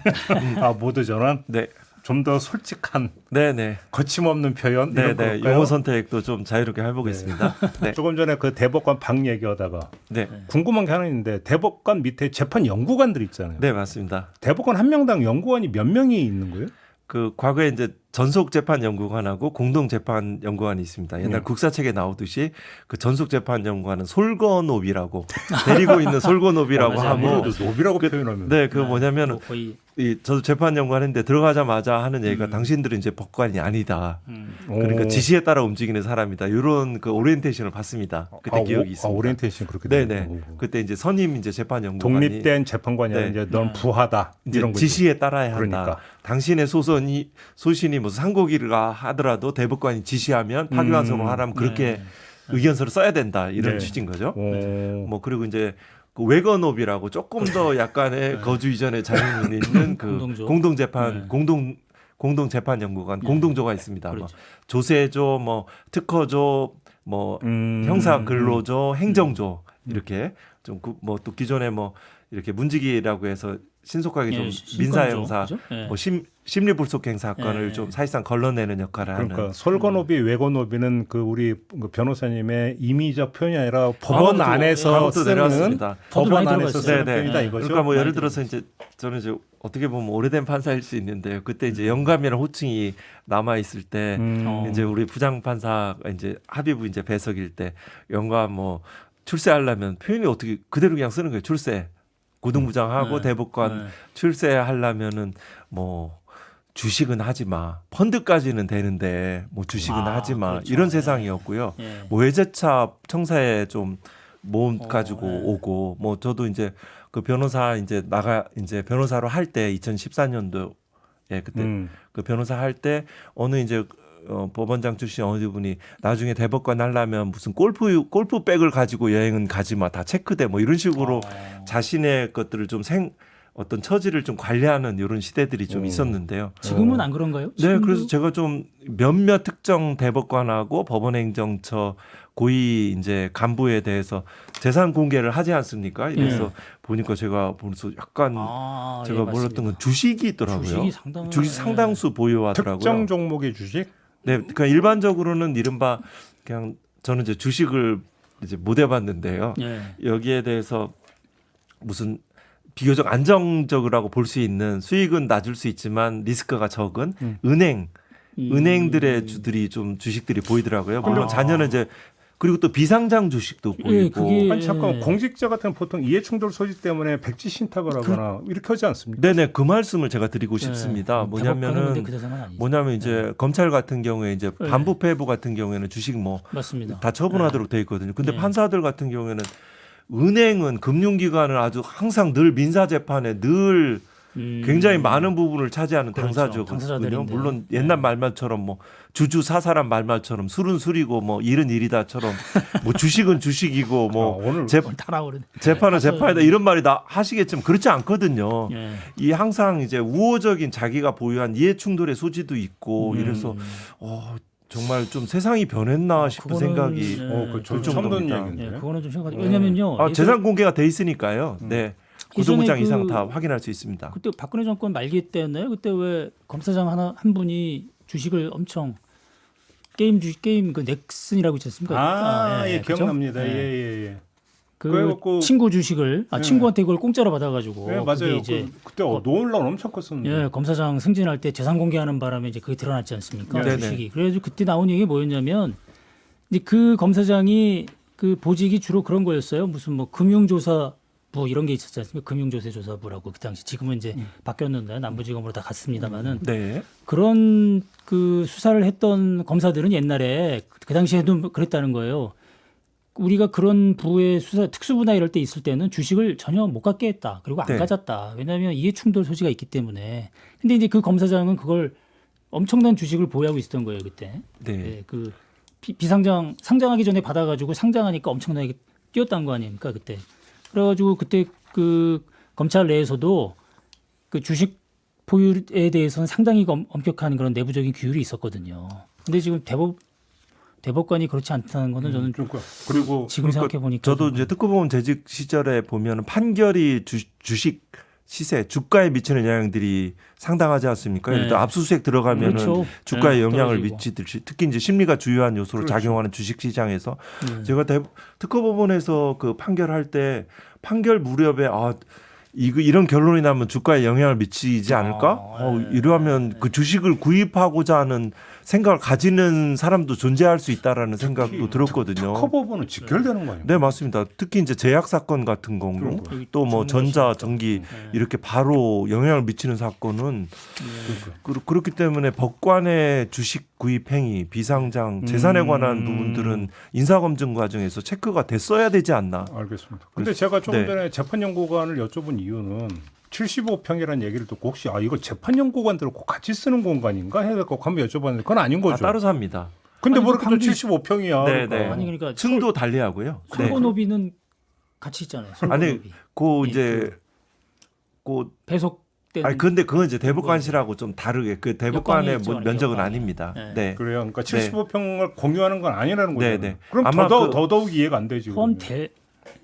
아 모두 전환. 네. 좀 더 솔직한 네네. 거침없는 표현 이런 네네. 걸까요? 용어 선택도 좀 자유롭게 해보겠습니다. 네. 조금 전에 그 대법관 방 얘기하다가 네. 궁금한 게 하나 있는데 대법관 밑에 재판 연구관들 있잖아요. 네, 맞습니다. 대법관 한 명당 연구관이 몇 명이 있는 거예요? 그 과거에 이제 전속재판연구관하고 공동재판연구관이 있습니다. 옛날 국사책에 나오듯이 그 전속재판연구관은 솔건노비라고 데리고 있는 솔건노비라고 맞아요. 하고 아무래도 노비라고 표현하면 네, 그 뭐냐면은 뭐 거의 저도 재판연구하는데 들어가자마자 하는 얘기가 당신들은 이제 법관이 아니다. 그러니까 오. 지시에 따라 움직이는 사람이다. 이런 그 오리엔테이션을 받습니다. 그때 기억이 있습니다. 오리엔테이션 그렇게 네네. 되는 그때 이제 선임 이제 재판연구관이 독립된 재판관이 아니라 네. 이제 넌 부하다 이제 이런 거죠. 지시에 따라야 한다. 그러니까. 당신의 소신이 무슨 상고기가 하더라도 대법관이 지시하면 파기환송을 하라면 그렇게 의견서를 써야 된다. 이런 네. 취지인 거죠. 오. 뭐 그리고 이제 그 외건업이라고 조금 더 약간의 거주 이전의 자유는 있는 그 공동조. 공동재판 공동재판연구관 공동조가 있습니다. 그렇죠. 뭐 조세조, 뭐 특허조, 뭐 형사근로조, 행정조 이렇게 좀 뭐 또 기존에 뭐 이렇게 문지기라고 해서 신속하게 좀 민사형사, 뭐 심리불속행 사건을 좀 사실상 걸러내는 역할을 하는. 그러니까 솔건오비, 외건오비는 그 우리 그 변호사님의 임의적 표현이 아니라 법원 안에서 강도 쓰는 내려왔습니다. 법원 안에서 쓰는 네네. 표현이다 이거죠. 그러니까 뭐 예를 들어서 이제 저는 이제 어떻게 보면 오래된 판사일 수 있는데요. 그때 이제 영감이라는 호칭이 남아 있을 때 이제 우리 부장 판사가 이제 합의부 이제 배석일 때 영감 뭐 출세하려면 표현이 어떻게 그대로 그냥 쓰는 거예요. 출세. 고등부장하고 대법관 출세하려면은 뭐 주식은 하지 마. 펀드까지는 되는데 뭐 주식은 하지 마. 그렇죠. 이런 세상이었고요. 뭐 외제차 청사에 좀 모험 가지고 오고 뭐 저도 이제 그 변호사 이제 이제 변호사로 할 때 2014년도에 그때 그 변호사 할 때 어느 이제 법원장 출신 어느 분이 나중에 대법관 하려면 무슨 골프백을 가지고 여행은 가지 마. 다 체크돼. 뭐 이런 식으로 자신의 것들을 좀 어떤 처지를 좀 관리하는 이런 시대들이 좀 있었는데요. 지금은 안 그런가요? 네, 지금도? 그래서 제가 좀 몇몇 특정 대법관하고 법원행정처 고위 이제 간부에 대해서 재산 공개를 하지 않습니까? 이래서 보니까 제가 벌써 약간 제가 몰랐던 건 주식이 있더라고요. 주식 상당수 보유하더라고요. 특정 종목의 주식? 네, 그러니까 일반적으로는 이른바 그냥 저는 이제 주식을 이제 못 해봤는데요. 여기에 대해서 무슨 비교적 안정적이라고 볼 수 있는 수익은 낮을 수 있지만 리스크가 적은 은행들의 주들이 좀 주식들이 보이더라고요. 물론 자녀는 이제 그리고 또 비상장 주식도 보이고. 아니 잠깐 공직자 같은 보통 이해충돌 소지 때문에 백지 신탁을 하거나 이렇게 하지 않습니까? 네네 그 말씀을 제가 드리고 싶습니다. 뭐냐면은 이제 검찰 같은 경우에 이제 반부패부 같은 경우에는 주식 뭐 다 처분하도록 돼 있거든요. 근데 판사들 같은 경우에는 은행은 금융기관은 아주 항상 늘 민사재판에 늘 굉장히 많은 부분을 차지하는 당사자거든요. 물론 옛날 말말처럼 뭐 주주 사사란 말말처럼 술은 술이고 뭐 일은 일이다처럼 뭐 주식은 주식이고 뭐 오늘 재판은 재판이다 이런 말이 다 하시겠지만 그렇지 않거든요. 이 항상 이제 우호적인 자기가 보유한 이해충돌의 소지도 있고 이래서 정말 좀 세상이 변했나 싶은 생각이 들 정도입니다. 그거는 좀 생각하죠. 왜냐면요. 재산 공개가 돼 있으니까요. 네. 고등부장 이상 다 확인할 수 있습니다. 그때 박근혜 정권 말기 때였나요? 그때 왜 검사장 한 분이 주식을 엄청 게임 그 넥슨이라고 있지 않습니까? 예, 기억납니다. 예. 그 친구 주식을 친구한테 그걸 공짜로 받아가지고. 네, 맞아요. 이제 그때 논란 엄청 컸었는데. 예, 검사장 승진할 때 재산 공개하는 바람에 이제 그게 드러났지 않습니까? 네네. 주식이. 그래가지고 그때 나온 얘기 뭐였냐면 이제 그 검사장이 그 보직이 주로 그런 거였어요. 무슨 뭐 금융조사 부 이런 게 있었지 않습니까? 금융조세조사부라고 그 당시 지금은 이제 바뀌었는데 남부지검으로 다 갔습니다만은 그런 그 수사를 했던 검사들은 옛날에 그 당시에도 그랬다는 거예요. 우리가 그런 부의 수사 특수부나 이럴 때 있을 때는 주식을 전혀 못 갖게 했다. 그리고 안 가졌다. 왜냐하면 이해충돌 소지가 있기 때문에. 근데 이제 그 검사장은 그걸 엄청난 주식을 보유하고 있었던 거예요 그때. 네, 그 비상장 상장하기 전에 받아가지고 상장하니까 엄청나게 뛰었다는 거 아닙니까 그때. 그래가지고 그때 그 검찰 내에서도 그 주식 보유에 대해서는 상당히 엄격한 그런 내부적인 규율이 있었거든요. 근데 지금 대법관이 그렇지 않다는 거는 저는 그리고 지금 생각해 보니까 저도 이제 특구법원 재직 시절에 보면 판결이 주식 시세, 주가에 미치는 영향들이 상당하지 않습니까? 예를 들어 네. 압수수색 들어가면은 그렇죠. 주가에 네, 영향을 떨어지고. 미치듯이 특히 이제 심리가 주요한 요소로 그렇죠. 작용하는 주식시장에서 네. 제가 특허법원에서 그 판결할 때 판결 무렵에 이런 결론이 나면 주가에 영향을 미치지 않을까? 이러면 그 주식을 구입하고자 하는 생각을 가지는 사람도 존재할 수 있다라는 생각도 들었거든요. 특허법원은 직결되는 거 아니에요? 네, 맞습니다. 특히 이제 제약 사건 같은 경우 또 뭐 전자, 전기 이렇게 바로 영향을 미치는 사건은 그렇기 때문에 법관의 주식 구입 행위, 비상장, 재산에 관한 부분들은 인사검증 과정에서 체크가 됐어야 되지 않나. 알겠습니다. 근데 제가 조금 네. 전에 재판연구관을 여쭤본 이유는 75평이라는 얘기를 듣고 혹시 이거 재판연구관들 꼭 같이 쓰는 공간인가 해서 한번 여쭤봤는데 그건 아닌 거죠. 따로 삽니다. 근데 아니, 뭐 이렇게 또 방금- 75평이야. 네, 네. 아니 그러니까 층도 달리하고요. 네. 설거노비는 같이 있잖아요. 아니, 설거노비. 그 이제 배속된 아니 근데 그건 이제 대법관실하고 좀 다르게 그 대법관의 여건이 있죠, 면적은 여건이. 아닙니다. 네. 네. 그래요. 그러니까 75평을 공유하는 건 아니라는 거죠. 네, 네. 그럼 아마 더더욱 이해가 안 되지. 그러면.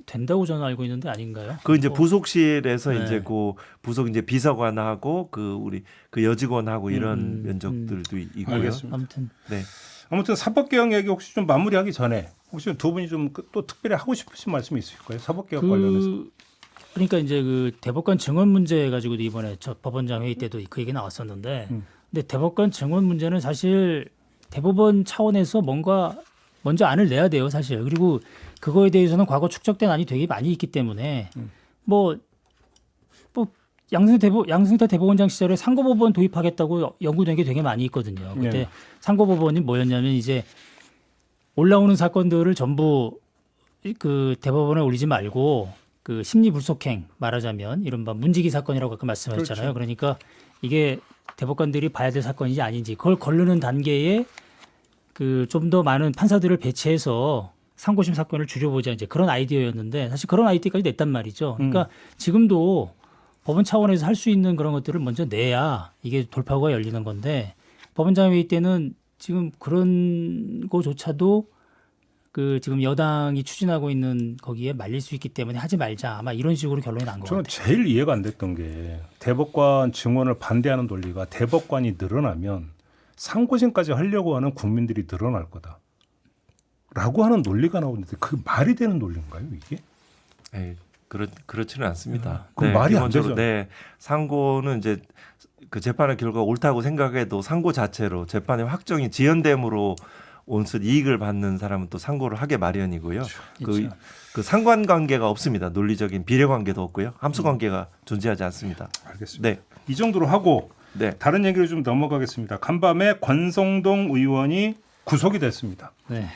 된다고 저는 알고 있는데 아닌가요? 그 이제 부속실에서 네. 이제 그 부속 이제 비서관하고 그 우리 그 여직원하고 이런 면적들도 있고요. 알겠습니다. 아무튼 네. 아무튼 사법개혁 얘기 혹시 좀 마무리하기 전에 혹시 두 분이 좀 또 특별히 하고 싶으신 말씀이 있을까요? 사법개혁 관련해서. 그러니까 이제 그 대법관 증언 문제 가지고도 이번에 저 법원장 회의 때도 그 얘기 나왔었는데, 근데 대법관 증언 문제는 사실 대법원 차원에서 뭔가 먼저 안을 내야 돼요, 사실. 그리고 그거에 대해서는 과거 축적된 안이 되게 많이 있기 때문에 뭐 양승태 대법원장 시절에 상고법원 도입하겠다고 연구된 게 되게 많이 있거든요. 그때 네. 상고법원이 뭐였냐면 이제 올라오는 사건들을 전부 그 대법원에 올리지 말고 그 심리 불속행 말하자면 이른바 문지기 사건이라고 아까 말씀하셨잖아요. 그렇죠. 그러니까 이게 대법관들이 봐야 될 사건인지 아닌지 그걸 거르는 단계에 그 좀 더 많은 판사들을 배치해서 상고심 사건을 줄여보자 이제 그런 아이디어였는데 사실 그런 아이디어까지 냈단 말이죠. 그러니까 지금도 법원 차원에서 할 수 있는 그런 것들을 먼저 내야 이게 돌파구가 열리는 건데 법원장 회의 때는 지금 그런 거조차도 그 지금 여당이 추진하고 있는 거기에 말릴 수 있기 때문에 하지 말자 아마 이런 식으로 결론이 난 것 저는 같아요. 제일 이해가 안 됐던 게 대법관 증언을 반대하는 논리가 대법관이 늘어나면 상고심까지 하려고 하는 국민들이 늘어날 거다. 라고 하는 논리가 나오는데 그게 말이 되는 논리인가요, 이게? 네, 그렇지는 않습니다. 그건 말이 안 기본적으로, 되죠. 네, 상고는 이제 그 재판의 결과가 옳다고 생각해도 상고 자체로 재판의 확정이 지연됨으로 온수 이익을 받는 사람은 또 상고를 하게 마련이고요. 그렇죠. 그 상관관계가 없습니다. 논리적인 비례관계도 없고요. 함수관계가 존재하지 않습니다. 알겠습니다. 네, 이 정도로 하고 네. 다른 얘기로 좀 넘어가겠습니다. 간밤에 권성동 의원이 구속이 됐습니다. 네.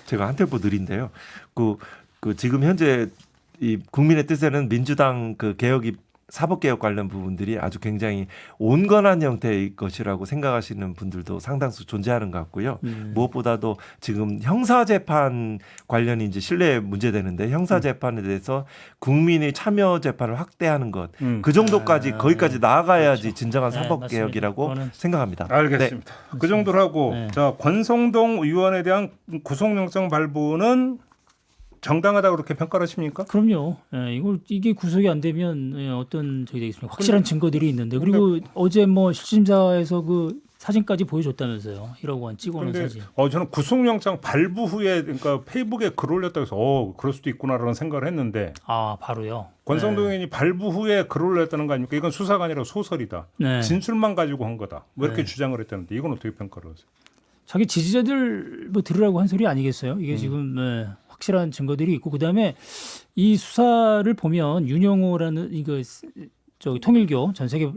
제가 한 템포 느린데요. 그 지금 현재 이 국민의 뜻에는 민주당 그 개혁이 사법개혁 관련 부분들이 아주 굉장히 온건한 형태의 것이라고 생각하시는 분들도 상당수 존재하는 것 같고요. 무엇보다도 지금 형사재판 관련이 이제 신뢰에 문제되는데 형사재판에 대해서 국민의 참여 재판을 확대하는 것. 그 정도까지 거기까지 나아가야지 그렇죠. 진정한 네, 사법개혁이라고 맞습니다. 생각합니다. 알겠습니다. 그 정도로 하고 네. 자 권성동 의원에 대한 구속영장 발부는 정당하다 그렇게 평가를 하십니까? 그럼요. 예, 이게 구속이 안 되면 어떤 저기 되겠습니까? 확실한 증거들이 있는데 그리고 어제 뭐 실심사에서 그 사진까지 보여줬다면서요. 1억 원 찍어놓은 근데 사진. 저는 구속영장 발부 후에 그러니까 페이북에 글 올렸다고 해서 그럴 수도 있구나라는 생각을 했는데 아 바로요. 권성동 의원이 발부 후에 글 올렸다는 거 아닙니까? 이건 수사가 아니라 소설이다. 네. 진술만 가지고 한 거다. 뭐 이렇게 네. 주장을 했다는데 이건 어떻게 평가를 하세요? 자기 지지자들 뭐 들으라고 한 소리 아니겠어요? 이게 지금 확실한 증거들이 있고 그다음에 이 수사를 보면 윤영호라는 이거 저기 통일교 전 세계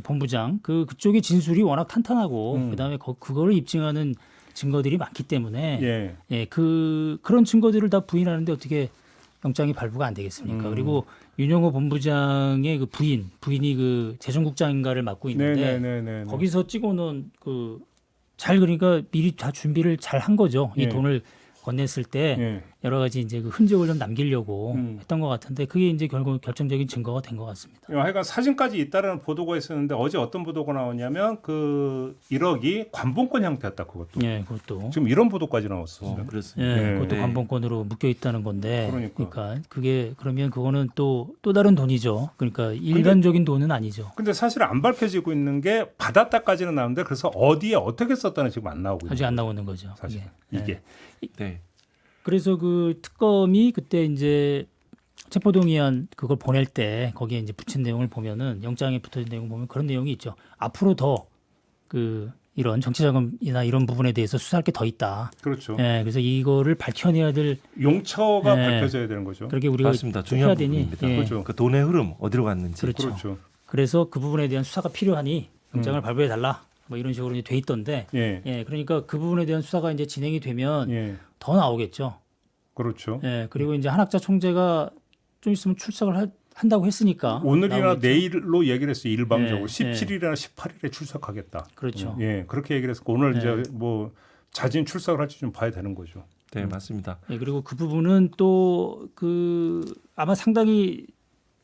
본부장 그쪽의 진술이 워낙 탄탄하고 그다음에 그거를 입증하는 증거들이 많기 때문에 예. 그런 증거들을 다 부인하는데 어떻게 영장이 발부가 안 되겠습니까? 그리고 윤영호 본부장의 그 부인이 그 재정국장인가를 맡고 있는데 네네네. 거기서 찍어놓은 그러니까 미리 다 준비를 잘 한 거죠. 이 예. 돈을 건넸을 때 예. 여러 가지 이제 그 흔적을 좀 남기려고 했던 것 같은데 그게 이제 결국 결정적인 증거가 된 것 같습니다. 하여간 사진까지 있다라는 보도가 있었는데 어제 어떤 보도가 나왔냐면 그 1억이 관본권 형태였다 그것도. 예, 그것도. 지금 이런 보도까지 나왔어요. 그렇습니다. 예, 예. 그것도 네. 관본권으로 묶여 있다는 건데, 그러니까. 그게 그러면 그거는 또 다른 돈이죠. 그러니까 일반적인 돈은 아니죠. 근데 사실 안 밝혀지고 있는 게 받았다까지는 나오는데 그래서 어디에 어떻게 썼다는 지금 안 나오고 있는 아직 안 거죠. 나오는 거죠. 사실 그게. 이게 네. 그래서 그 특검이 그때 이제 체포동의안 그걸 보낼 때 거기에 이제 붙인 내용을 보면은 영장에 붙어진 내용 보면 그런 내용이 있죠. 앞으로 더 그 이런 정치자금이나 이런 부분에 대해서 수사할 게 더 있다. 그렇죠. 예, 그래서 이거를 밝혀내야 될 용처가 예. 밝혀져야 되는 거죠. 그렇게 우리가 맞습니다. 해야 중요한 되니. 부분입니다. 예. 그렇죠. 그 돈의 흐름 어디로 갔는지. 그렇죠. 그렇죠. 그래서 그 부분에 대한 수사가 필요하니 영장을 발부해 달라. 뭐 이런 식으로 이제 돼 있던데. 예. 예, 그러니까 그 부분에 대한 수사가 이제 진행이 되면 예. 더 나오겠죠. 그렇죠. 예, 그리고 이제 한학자 총재가 좀 있으면 출석을 한다고 했으니까 오늘이나 나오겠죠. 내일로 얘기를 했어요. 일방적으로 예, 17일이나 18일에 출석하겠다. 그렇죠. 예, 그렇게 얘기를 했고 오늘 예. 이제 뭐 자진 출석을 할지 좀 봐야 되는 거죠. 네, 맞습니다. 예, 그리고 그 부분은 또 그 아마 상당히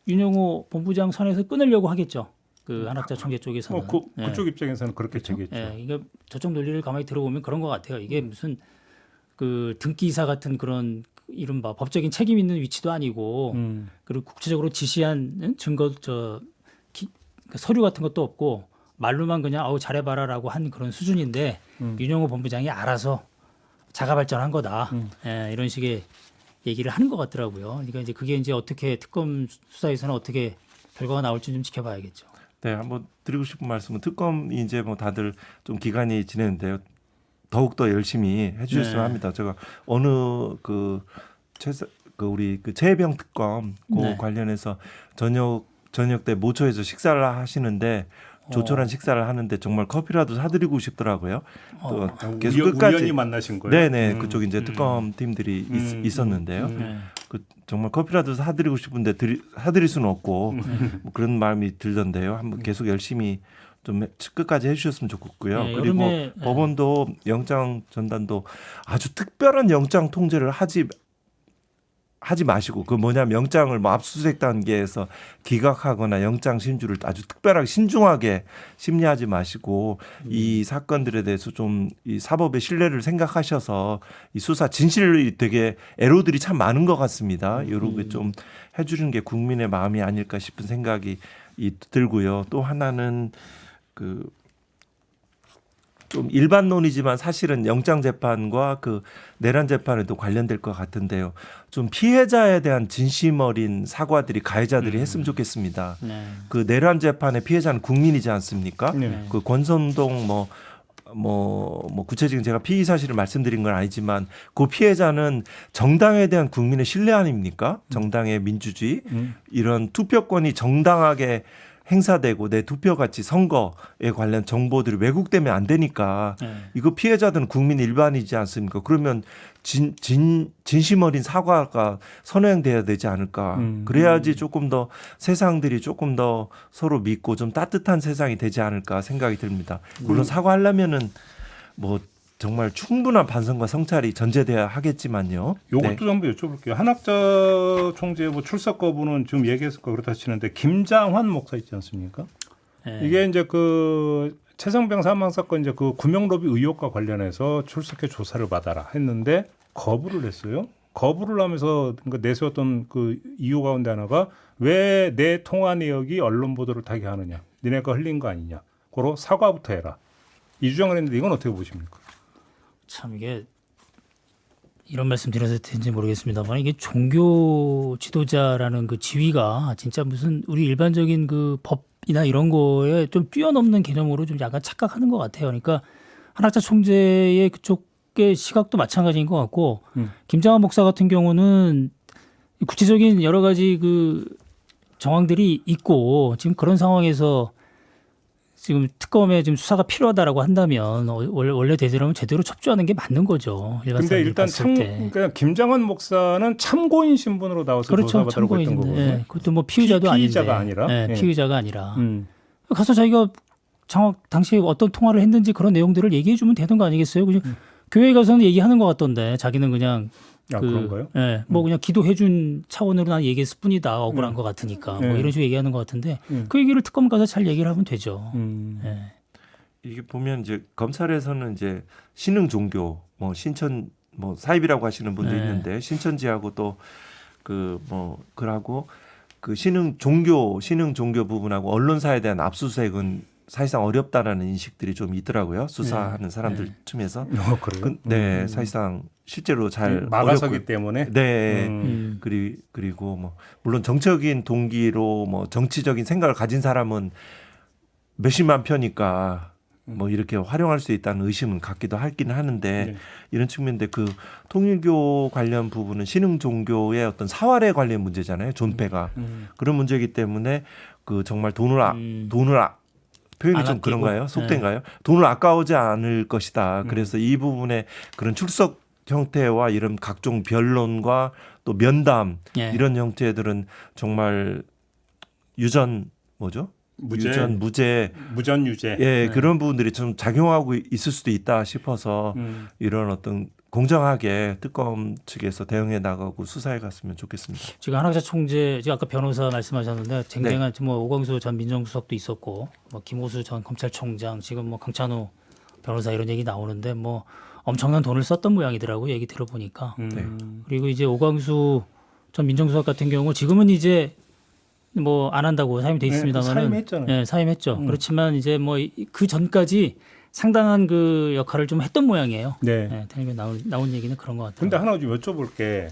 윤영호 본부장 선에서 끊으려고 하겠죠. 그 한학자 총재 쪽에서는. 그쪽 입장에서는 그렇게 되겠죠. 예, 이게 저쪽 논리를 가만히 들어보면 그런 것 같아요. 이게 무슨 그 등기이사 같은 그런 이른바 법적인 책임 있는 위치도 아니고 그리고 국제적으로 지시한 증거 그 서류 같은 것도 없고 말로만 그냥 아우 잘해봐라라고 한 그런 수준인데 윤영호 본부장이 알아서 자가 발전한 거다. 예, 이런 식의 얘기를 하는 것 같더라고요. 그러니까 이제 그게 이제 어떻게 특검 수사에서는 어떻게 결과가 나올지 좀 지켜봐야겠죠. 네, 한번 드리고 싶은 말씀은 특검이 이제 뭐 다들 좀 기간이 지냈는데요. 더욱 더 열심히 해주셨으면 네. 합니다. 제가 어느 우리 그 최혜병 특검 그 네. 관련해서 저녁 때 모처에서 식사를 하시는데 조촐한 식사를 하는데 정말 커피라도 사드리고 싶더라고요. 또 계속 끝까지 우연히 만나신 거예요? 네네 그쪽 이제 특검 팀들이 있었는데요. 네. 그 정말 커피라도 사드리고 싶은데 사드릴 수는 없고 뭐 그런 마음이 들던데요. 한번 계속 열심히 좀 끝까지 해주셨으면 좋겠고요. 네, 그리고 여름에, 법원도 영장 전단도 아주 특별한 영장 통제를 하지 마시고 그 뭐냐면 영장을 뭐 압수수색 단계에서 기각하거나 영장 심주를 아주 특별하게 신중하게 심리하지 마시고 이 사건들에 대해서 좀 이 사법의 신뢰를 생각하셔서 이 수사 진실이 되게 애로들이 참 많은 것 같습니다. 이런 게 좀 해주는 게 국민의 마음이 아닐까 싶은 생각이 들고요. 또 하나는 그 좀 일반론이지만 사실은 영장 재판과 그 내란 재판에도 관련될 것 같은데요. 좀 피해자에 대한 진심 어린 사과들이 가해자들이 했으면 좋겠습니다. 네. 그 내란 재판의 피해자는 국민이지 않습니까? 네. 그 권선동 구체적인 제가 피의 사실을 말씀드린 건 아니지만 그 피해자는 정당에 대한 국민의 신뢰 아닙니까? 정당의 민주주의 이런 투표권이 정당하게 행사되고 내 투표같이 선거에 관련 정보들이 왜곡되면 안 되니까 이거 피해자들은 국민 일반이지 않습니까? 그러면 진심 어린 사과가 선행돼야 되지 않을까? 그래야지 조금 더 세상들이 조금 더 서로 믿고 좀 따뜻한 세상이 되지 않을까 생각이 듭니다. 물론 사과하려면은 뭐 정말 충분한 반성과 성찰이 전제돼야 하겠지만요. 요것도 네. 좀 여쭤볼게요. 한학자 총재 뭐 출석 거부는 지금 얘기했을 거 그렇다 치는데 김장환 목사 있지 않습니까? 네. 이게 이제 그 최성병 사망 사건 이제 그 구명로비 의혹과 관련해서 출석해 조사를 받아라 했는데 거부를 했어요. 거부를 하면서 내세웠던 그 이유 가운데 하나가 왜 내 통화 내역이 언론 보도를 타게 하느냐, 니네가 흘린 거 아니냐, 고로 사과부터 해라. 이 주장을 했는데 이건 어떻게 보십니까? 참 이게 이런 말씀 드려도 되는지 모르겠습니다만 이게 종교 지도자라는 그 지위가 진짜 무슨 우리 일반적인 그 법이나 이런 거에 좀 뛰어넘는 개념으로 좀 약간 착각하는 것 같아요. 그러니까 한학자 총재의 그쪽의 시각도 마찬가지인 것 같고 김장한 목사 같은 경우는 구체적인 여러 가지 그 정황들이 있고 지금 그런 상황에서 지금 특검에 지금 수사가 필요하다라고 한다면 원래 대대로면 제대로 첩조하는 게 맞는 거죠. 근데 일단 그러니까 김장환 목사는 참고인 신분으로 나와서 그렇죠. 조사받으라고 했던 거거든요. 예, 그것도 뭐 피의자도 피의자가 아닌데. 아니라? 예, 예. 피의자가 아니라. 가서 자기가 당시에 어떤 통화를 했는지 그런 내용들을 얘기해 주면 되는 거 아니겠어요? 그냥 교회 가서는 얘기하는 것 같던데 자기는 그냥 그런가요? 예, 뭐 그냥 기도해준 차원으로 난 얘기했을 뿐이다. 억울한 것 같으니까 뭐 이런 식으로 얘기하는 것 같은데 그 얘기를 특검 가서 잘 얘기를 하면 되죠. 예. 이게 보면 이제 검찰에서는 이제 신흥 종교 뭐 신천 뭐 사입이라고 하시는 분도 네. 있는데 신천지하고 또 그 뭐 그러고 그 신흥 종교 부분하고 언론사에 대한 압수수색은 사실상 어렵다라는 인식들이 좀 있더라고요. 수사하는 사람들 틈에서. 그래요? 네, 사실상 실제로 잘 막아서기 어렵고, 때문에. 네. 음. 그리고 뭐 물론 정치적인 동기로 뭐 정치적인 생각을 가진 사람은 몇십만 표니까 뭐 이렇게 활용할 수 있다는 의심은 갖기도 하긴 하는데 네. 이런 측면인데 그 통일교 관련 부분은 신흥 종교의 어떤 사활에 관련 문제잖아요. 존폐가 그런 문제이기 때문에 그 정말 돈을 표현이 안 좀 아끼고. 그런가요? 속된가요? 돈을 아까우지 않을 것이다. 그래서 이 부분에 그런 출석 형태와 이런 각종 변론과 또 면담 예. 이런 형태들은 정말 유전 무죄 무전유죄. 예 그런 부분들이 좀 작용하고 있을 수도 있다 싶어서 이런 어떤 공정하게 특검 측에서 대응해 나가고 수사해 갔으면 좋겠습니다. 지금 한학자 총재, 지금 아까 변호사 말씀하셨는데 쟁쟁한 뭐 오광수 전 민정수석도 있었고, 뭐 김호수 전 검찰총장, 지금 뭐 강찬호 변호사 이런 얘기 나오는데 뭐 엄청난 돈을 썼던 모양이더라고 얘기 들어보니까. 네. 그리고 이제 오광수 전 민정수석 같은 경우 지금은 이제 뭐 안 한다고 사임돼 있습니다만은 사임했잖아요. 네, 사임했죠. 그렇지만 이제 뭐 그 전까지 상당한 그 역할을 좀 했던 모양이에요. 네. 네, 텔레비에 나온 얘기는 그런 것 같아요. 근데 하나 좀 여쭤볼게.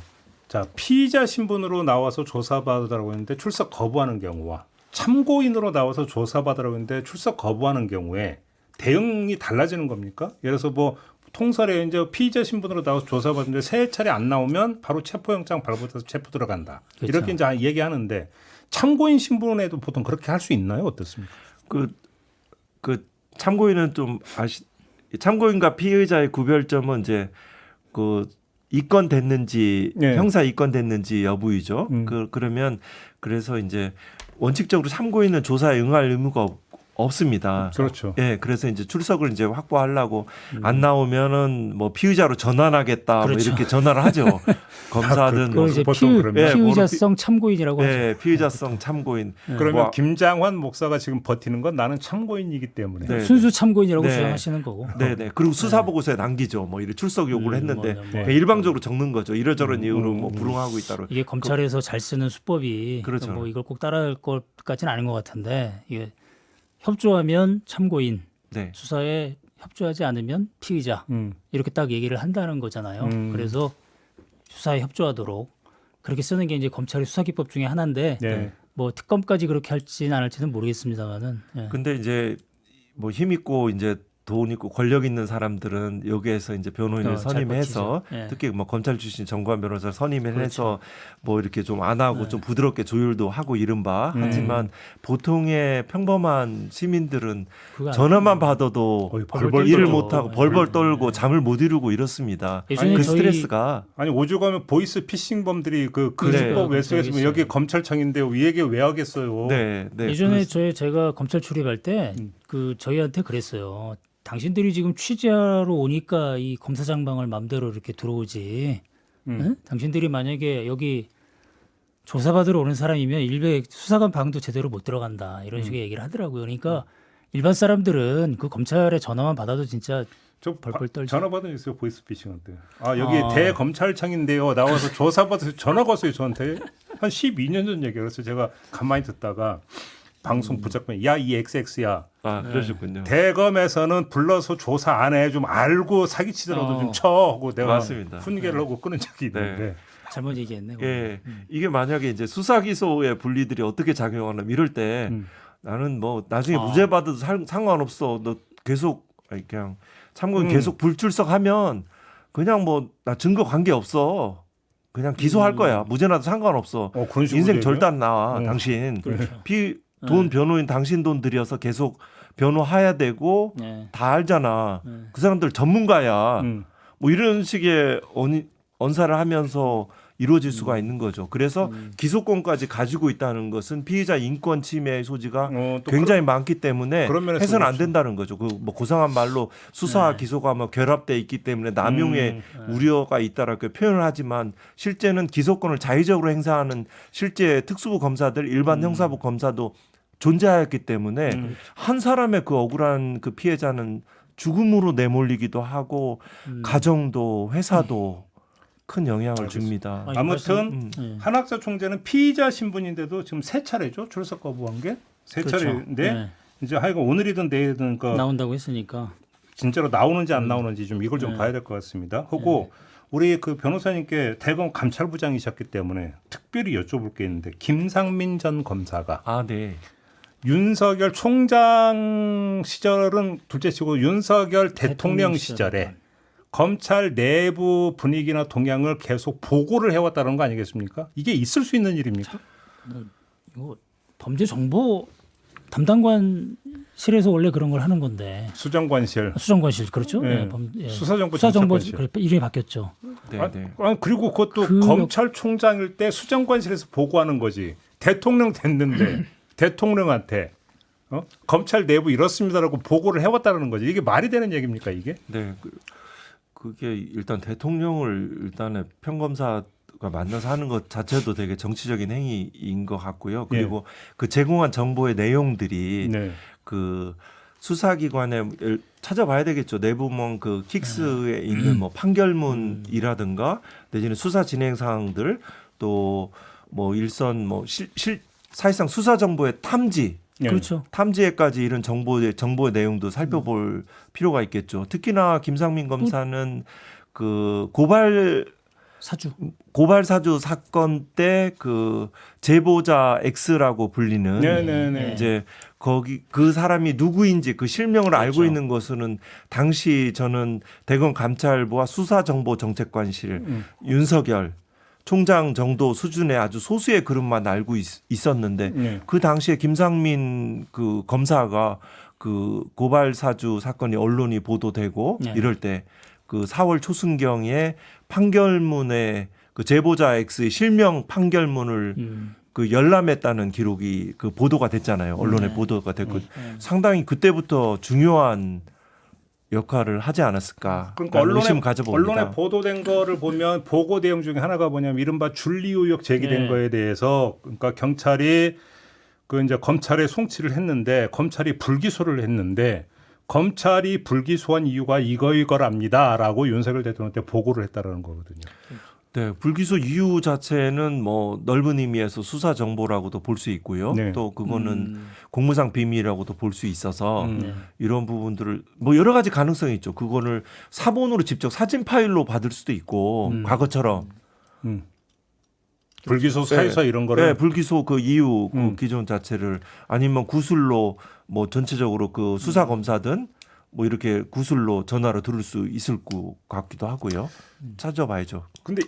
자, 피의자 신분으로 나와서 조사받으라고 했는데 출석 거부하는 경우와 참고인으로 나와서 조사받으라고 했는데 출석 거부하는 경우에 대응이 달라지는 겁니까? 예를 들어서 뭐 통설에 이제 피의자 신분으로 나와서 조사받는데 세 차례 안 나오면 바로 체포영장 발부돼서 체포 들어간다. 그렇죠. 이렇게 이제 얘기하는데 참고인 신분에도 보통 그렇게 할 수 있나요? 어떻습니까? 그 참고인은 좀 참고인과 피의자의 구별점은 이제 그 입건됐는지 네. 형사 입건됐는지 여부이죠. 그러면 그래서 이제 원칙적으로 참고인은 조사에 응할 의무가 없습니다. 그렇죠. 예, 그래서 이제 출석을 이제 확보하려고 안 나오면은 뭐 피의자로 전환하겠다 그렇죠. 뭐 이렇게 전화를 하죠. 검사든 그걸 이제 보통 그러면. 예, 피의자성 참고인이라고 하죠. 예, 피의자성 참고인. 그러면 뭐, 김장환 목사가 지금 버티는 건 나는 참고인이기 때문에. 네. 순수 참고인이라고 네. 주장하시는 거고. 네네. 그리고 수사 보고서에 남기죠. 뭐 이렇게 출석 요구를 했는데 맞아, 그냥 일방적으로 적는 거죠. 이러저런 이유로 뭐 불응하고 있다로. 이게 검찰에서 잘 쓰는 수법이 그렇죠. 뭐 이걸 꼭 따라할 것까지는 아닌 것 같은데 이게 협조하면 참고인, 네. 수사에 협조하지 않으면 피의자 이렇게 딱 얘기를 한다는 거잖아요. 그래서 수사에 협조하도록 그렇게 쓰는 게 이제 검찰의 수사기법 중에 하나인데 네. 뭐 특검까지 그렇게 할지는 안 할지는 모르겠습니다만은. 예. 근데 이제 뭐 힘 있고 이제 돈 있고 권력 있는 사람들은 여기에서 이제 변호인을 잘 선임해서 버티죠. 예. 특히 뭐 검찰 출신 정관 변호사를 선임을 그렇죠. 해서 뭐 이렇게 좀 안 하고 좀 부드럽게 조율도 하고 이른바 하지만 보통의 평범한 시민들은 그거 안 전화만 받아도 거의 벌벌 벌벌 일을 떨죠. 못 하고 벌벌 떨고 잠을 못 이루고 이렇습니다. 예전에 그 저희- 스트레스가 아니 오죽 하면 보이스 피싱범들이 그 그래. 수법 왜 쓰겠으면 있어요. 여기 검찰청인데 이 얘기 왜 하겠어요? 네, 네. 예전에 제가 검찰 출입할 때 그 저희한테 그랬어요. 당신들이 지금 취재하러 오니까 이 검사장방을 맘대로 이렇게 들어오지. 응? 당신들이 만약에 여기 조사받으러 오는 사람이면 일베 수사관 방도 제대로 못 들어간다. 이런 식의 얘기를 하더라고요. 그러니까 일반 사람들은 그 검찰의 전화만 받아도 진짜 저 벌벌 떨죠. 전화 받은 적 있어요. 보이스 피싱한테. 아 여기 대검찰청인데요. 나와서 조사 받아서 전화 왔어요. 저한테 한 12년 전 얘기예요. 그래서 제가 가만히 듣다가 방송 부작면 야이 XX야. 아, 그러셨군요. 대검에서는 불러서 조사 안 해. 좀 알고 사기치더라도 좀 쳐. 하고 내가 맞습니다. 훈계를 하고 끊은 적이 있는데. 잘못 얘기했네. 예, 이게 만약에 이제 수사 기소의 분리들이 어떻게 작용하냐면 이럴 때 나는 뭐 나중에 무죄 받아도 상관없어. 너 계속 아니, 그냥 참고인 계속 불출석하면 그냥 뭐 나 증거 관계 없어. 그냥 기소할 거야. 무죄 나도 상관없어. 그런 식으로 인생 얘기해요? 절대 안 나와. 당신 돈 변호인 당신 돈 들여서 계속 변호해야 되고 네. 다 알잖아. 그 사람들 전문가야. 음. 뭐 이런 식의 언사를 하면서 이루어질 수가 있는 거죠. 그래서 기소권까지 가지고 있다는 것은 피의자 인권 침해의 소지가 또 굉장히 많기 때문에 그런 면에서 해서는 안 그렇죠. 된다는 거죠. 그 뭐 고상한 말로 수사와 기소가 뭐 결합돼 있기 때문에 남용의 우려가 있다라고 표현을 하지만 실제는 기소권을 자의적으로 행사하는 실제 특수부 검사들, 일반 형사부 검사도 존재하였기 때문에 한 사람의 그 억울한 그 피해자는 죽음으로 내몰리기도 하고 가정도 회사도 큰 영향을 줍니다. 아니, 아무튼 네. 한학사 총재는 피의자 신분인데도 지금 세 차례죠 출석 거부한 게 세 그렇죠. 차례인데 네. 이제 하여간 오늘이든 내일이든 그 나온다고 했으니까. 진짜로 나오는지 안 나오는지 좀 이걸 좀 봐야 될 것 같습니다. 하고 우리 그 변호사님께 대검 감찰부장이셨기 때문에 특별히 여쭤볼 게 있는데 김상민 전 검사가 아, 네. 윤석열 총장 시절은 둘째치고 윤석열 대통령 시절에 검찰 내부 분위기나 동향을 계속 보고를 해왔다는 거 아니겠습니까? 이게 있을 수 있는 일입니까? 이거 범죄 정보 담당관실에서 원래 그런 걸 하는 건데 수정관실, 수정관실 그렇죠? 네. 예. 수사정보 수사정보 정책관실. 이름이 바뀌었죠. 네, 네. 그리고 그것도 그 검찰총장일 때 수정관실에서 보고하는 거지. 대통령 됐는데 대통령한테 검찰 내부 이렇습니다라고 보고를 해왔다는 거지. 이게 말이 되는 얘기입니까 이게? 네. 그게 일단 대통령을 일단은 평검사가 만나서 하는 것 자체도 되게 정치적인 행위인 것 같고요. 그리고 그 제공한 정보의 내용들이 네. 그 수사기관에 찾아봐야 되겠죠. 내부문 그 킥스에 있는 뭐 판결문이라든가 내지는 수사 진행 사항들 또 뭐 일선 뭐 사실상 수사 정보의 탐지 네. 그렇죠. 탐지에까지 이런 정보의 내용도 살펴볼 필요가 있겠죠. 특히나 김상민 검사는 그 고발 사주 사건 때 그 제보자 X라고 불리는 네네네. 이제 거기 그 사람이 누구인지 그 실명을 알고 그렇죠. 있는 것은 당시 저는 대검 감찰부와 수사정보정책관실 윤석열 총장 정도 수준의 아주 소수의 그룹만 알고 있었는데 네. 그 당시에 김상민 그 검사가 그 고발 사주 사건이 언론이 보도되고 네. 이럴 때 그 4월 초순경에 판결문에 그 제보자 X의 실명 판결문을 그 열람했다는 기록이 그 보도가 됐잖아요. 언론에 네. 보도가 됐고 상당히 그때부터 중요한 역할을 하지 않았을까. 그러니까 의심을 가져봅니다. 언론에 보도된 거를 보면 보고 내용 중에 하나가 뭐냐면 이른바 준리 의혹 제기된 네. 거에 대해서 그러니까 경찰이 그 이제 검찰에 송치를 했는데 검찰이 불기소를 했는데 검찰이 불기소한 이유가 이거랍니다라고 윤석열 대통령한테 보고를 했다라는 거거든요. 네, 불기소 이유 자체는 뭐 넓은 의미에서 수사 정보라고도 볼 수 있고요. 네. 또 그거는 공무상 비밀이라고도 볼 수 있어서 네. 이런 부분들을 뭐 여러 가지 가능성이 있죠. 그거를 사본으로 직접 사진 파일로 받을 수도 있고 과거처럼 불기소 사유서 이런 거를 네, 불기소 그 이유 그 기존 자체를 아니면 구술로 뭐 전체적으로 그 수사 검사든 뭐 이렇게 구술로 전화로 들을 수 있을 것 같기도 하고요. 찾아봐야죠. 근데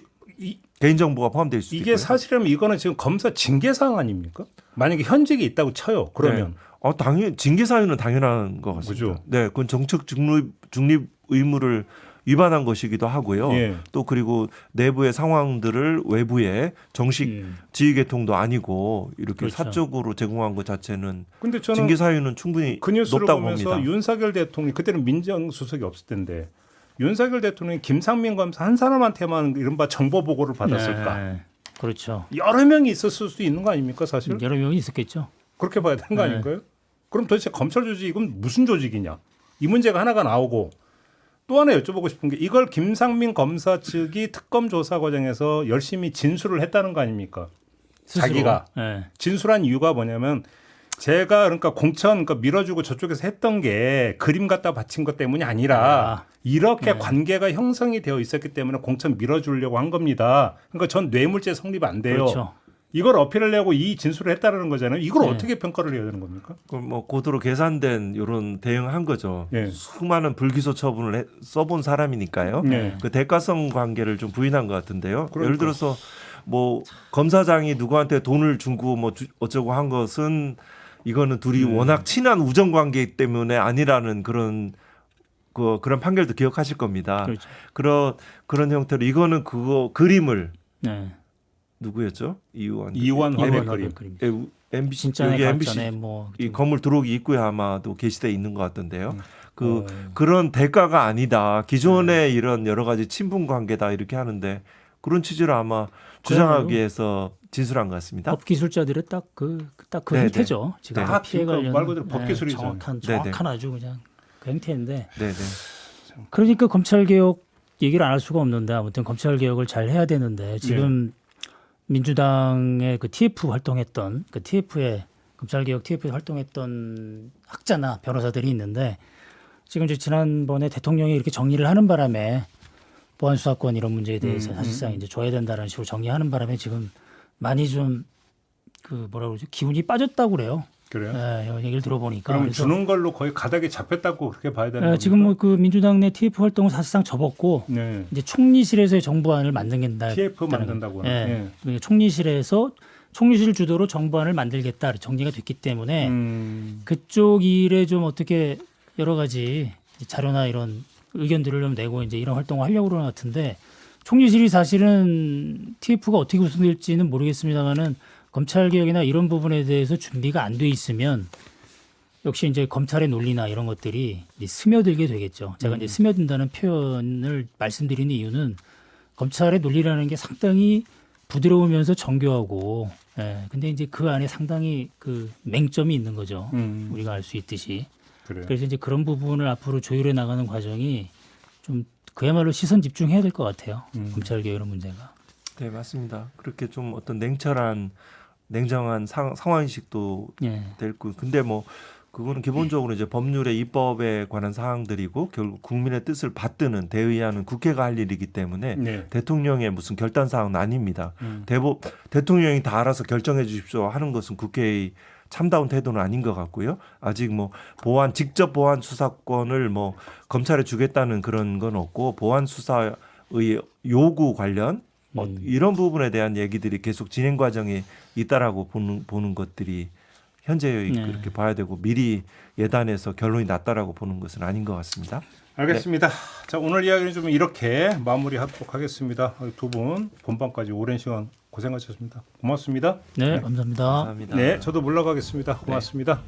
개인정보가 포함되어 있을 수도 이게 있고요. 사실은 이거는 지금 검사 징계 사항 아닙니까? 만약에 현직이 있다고 쳐요. 그러면 당연 징계 사유는 당연한 것 같습니다. 그죠? 네, 그건 정책 중립 의무를 위반한 것이기도 하고요. 예. 또 그리고 내부의 상황들을 외부에 정식 지휘 계통도 아니고 이렇게 그렇죠. 사적으로 제공한 것 자체는 근데 저는 징계 사유는 충분히 그 뉴스를 높다고 보면서 봅니다. 윤석열 대통령 그때는 민정수석이 없을 텐데 윤석열 대통령이 김상민 검사 한 사람한테만 이른바 정보 보고를 받았을까? 네. 그렇죠. 여러 명이 있었을 수도 있는 거 아닙니까 사실? 여러 명이 있었겠죠. 그렇게 봐야 되는 거 네. 아닌가요? 그럼 도대체 검찰 조직이 이건 무슨 조직이냐? 이 문제가 하나가 나오고 또 하나 여쭤보고 싶은 게 이걸 김상민 검사 측이 특검 조사 과정에서 열심히 진술을 했다는 거 아닙니까? 스스로. 자기가 네. 진술한 이유가 뭐냐면 제가 그러니까 공천 그러니까 밀어주고 저쪽에서 했던 게 그림 갖다 바친 것 때문이 아니라 이렇게 관계가 형성이 되어 있었기 때문에 공천 밀어주려고 한 겁니다. 그러니까 전 뇌물죄 성립 안 돼요. 그렇죠. 이걸 어필하려고 이 진술을 했다는 거잖아요. 이걸 네. 어떻게 평가를 해야 되는 겁니까? 그럼 뭐 고도로 계산된 이런 대응한 거죠. 네. 수많은 불기소 처분을 써본 사람이니까요. 네. 그 대가성 관계를 좀 부인한 것 같은데요. 그러니까. 예를 들어서 뭐 검사장이 누구한테 돈을 주고 뭐 어쩌고 한 것은 이거는 둘이 워낙 친한 우정 관계이기 때문에 아니라는 그런 판결도 기억하실 겁니다. 그렇죠. 그런 형태로 이거는 그림을 네. 누구였죠? 이완 이완 이완 화백그림. 화백그림. MBC 진짜 여기 MBC 전에 뭐 이 건물 들어오기 입구에 아마도 게시돼 있는 것 같던데요. 그 어. 그런 대가가 아니다. 기존의 이런 여러 가지 친분 관계다 이렇게 하는데 그런 취지로 아마 주장하기 위해서 진술한 것 같습니다. 법기술자들의 딱 그 네, 행태죠. 지금 네. 다 피해 그러니까 관련 말 그대로 법기술이죠. 정확한 아주 그냥 그 행태인데. 네네. 그러니까 검찰 개혁 얘기를 안 할 수가 없는데 아무튼 검찰 개혁을 잘 해야 되는데 지금 민주당의 그 TF 활동했던 그 TF에 검찰 개혁 TF에 활동했던 학자나 변호사들이 있는데 지금 이제 지난번에 대통령이 이렇게 정리를 하는 바람에 보안 수사권 이런 문제에 대해서 사실상 이제 줘야 된다는 식으로 정리하는 바람에 지금 많이 좀 그 뭐라 그러죠 기운이 빠졌다고 그래요. 그래요? 네, 얘기를 들어보니까. 그러면 그래서 주는 걸로 거의 가닥이 잡혔다고 그렇게 봐야 되는 겁니까? 지금 뭐 그 민주당 내 TF 활동을 사실상 접었고 네. 이제 총리실에서의 정부안을 만들겠다. TF 만든다고요. 예. 총리실에서 총리실 주도로 정부안을 만들겠다 정리가 됐기 때문에 그쪽 일에 좀 어떻게 여러 가지 자료나 이런 의견들을 좀 내고 이제 이런 활동을 하려고 그러는 것 같은데 총리실이 사실은 TF가 어떻게 구성될지는 모르겠습니다만은 검찰 개혁이나 이런 부분에 대해서 준비가 안 돼 있으면 역시 이제 검찰의 논리나 이런 것들이 이제 스며들게 되겠죠. 제가 이제 스며든다는 표현을 말씀드리는 이유는 검찰의 논리라는 게 상당히 부드러우면서 정교하고, 근데 이제 그 안에 상당히 그 맹점이 있는 거죠. 우리가 알 수 있듯이. 그래요. 그래서 이제 그런 부분을 앞으로 조율해 나가는 과정이 좀 그야말로 시선 집중해야 될 것 같아요. 검찰 개혁 이런 문제가. 네 맞습니다. 그렇게 좀 어떤 냉정한 상황인식도 예. 될 거. 근데 뭐 그거는 기본적으로 이제 법률의 입법에 관한 사항들이고 결국 국민의 뜻을 받드는 대의하는 국회가 할 일이기 때문에 네. 대통령의 무슨 결단 사항은 아닙니다. 대통령이 다 알아서 결정해 주십시오 하는 것은 국회의 참다운 태도는 아닌 것 같고요. 아직 뭐 직접 보안 수사권을 뭐 검찰에 주겠다는 그런 건 없고 보안 수사의 요구 관련 이런 부분에 대한 얘기들이 계속 진행 과정에 있다라고 보는 것들이 현재 그렇게 봐야 되고 미리 예단해서 결론이 났다라고 보는 것은 아닌 것 같습니다. 알겠습니다. 자, 오늘 이야기는 좀 이렇게 마무리하도록 하겠습니다. 두 분 본방까지 오랜 시간 고생하셨습니다. 고맙습니다. 네, 감사합니다. 감사합니다. 네, 저도 물러가겠습니다. 고맙습니다.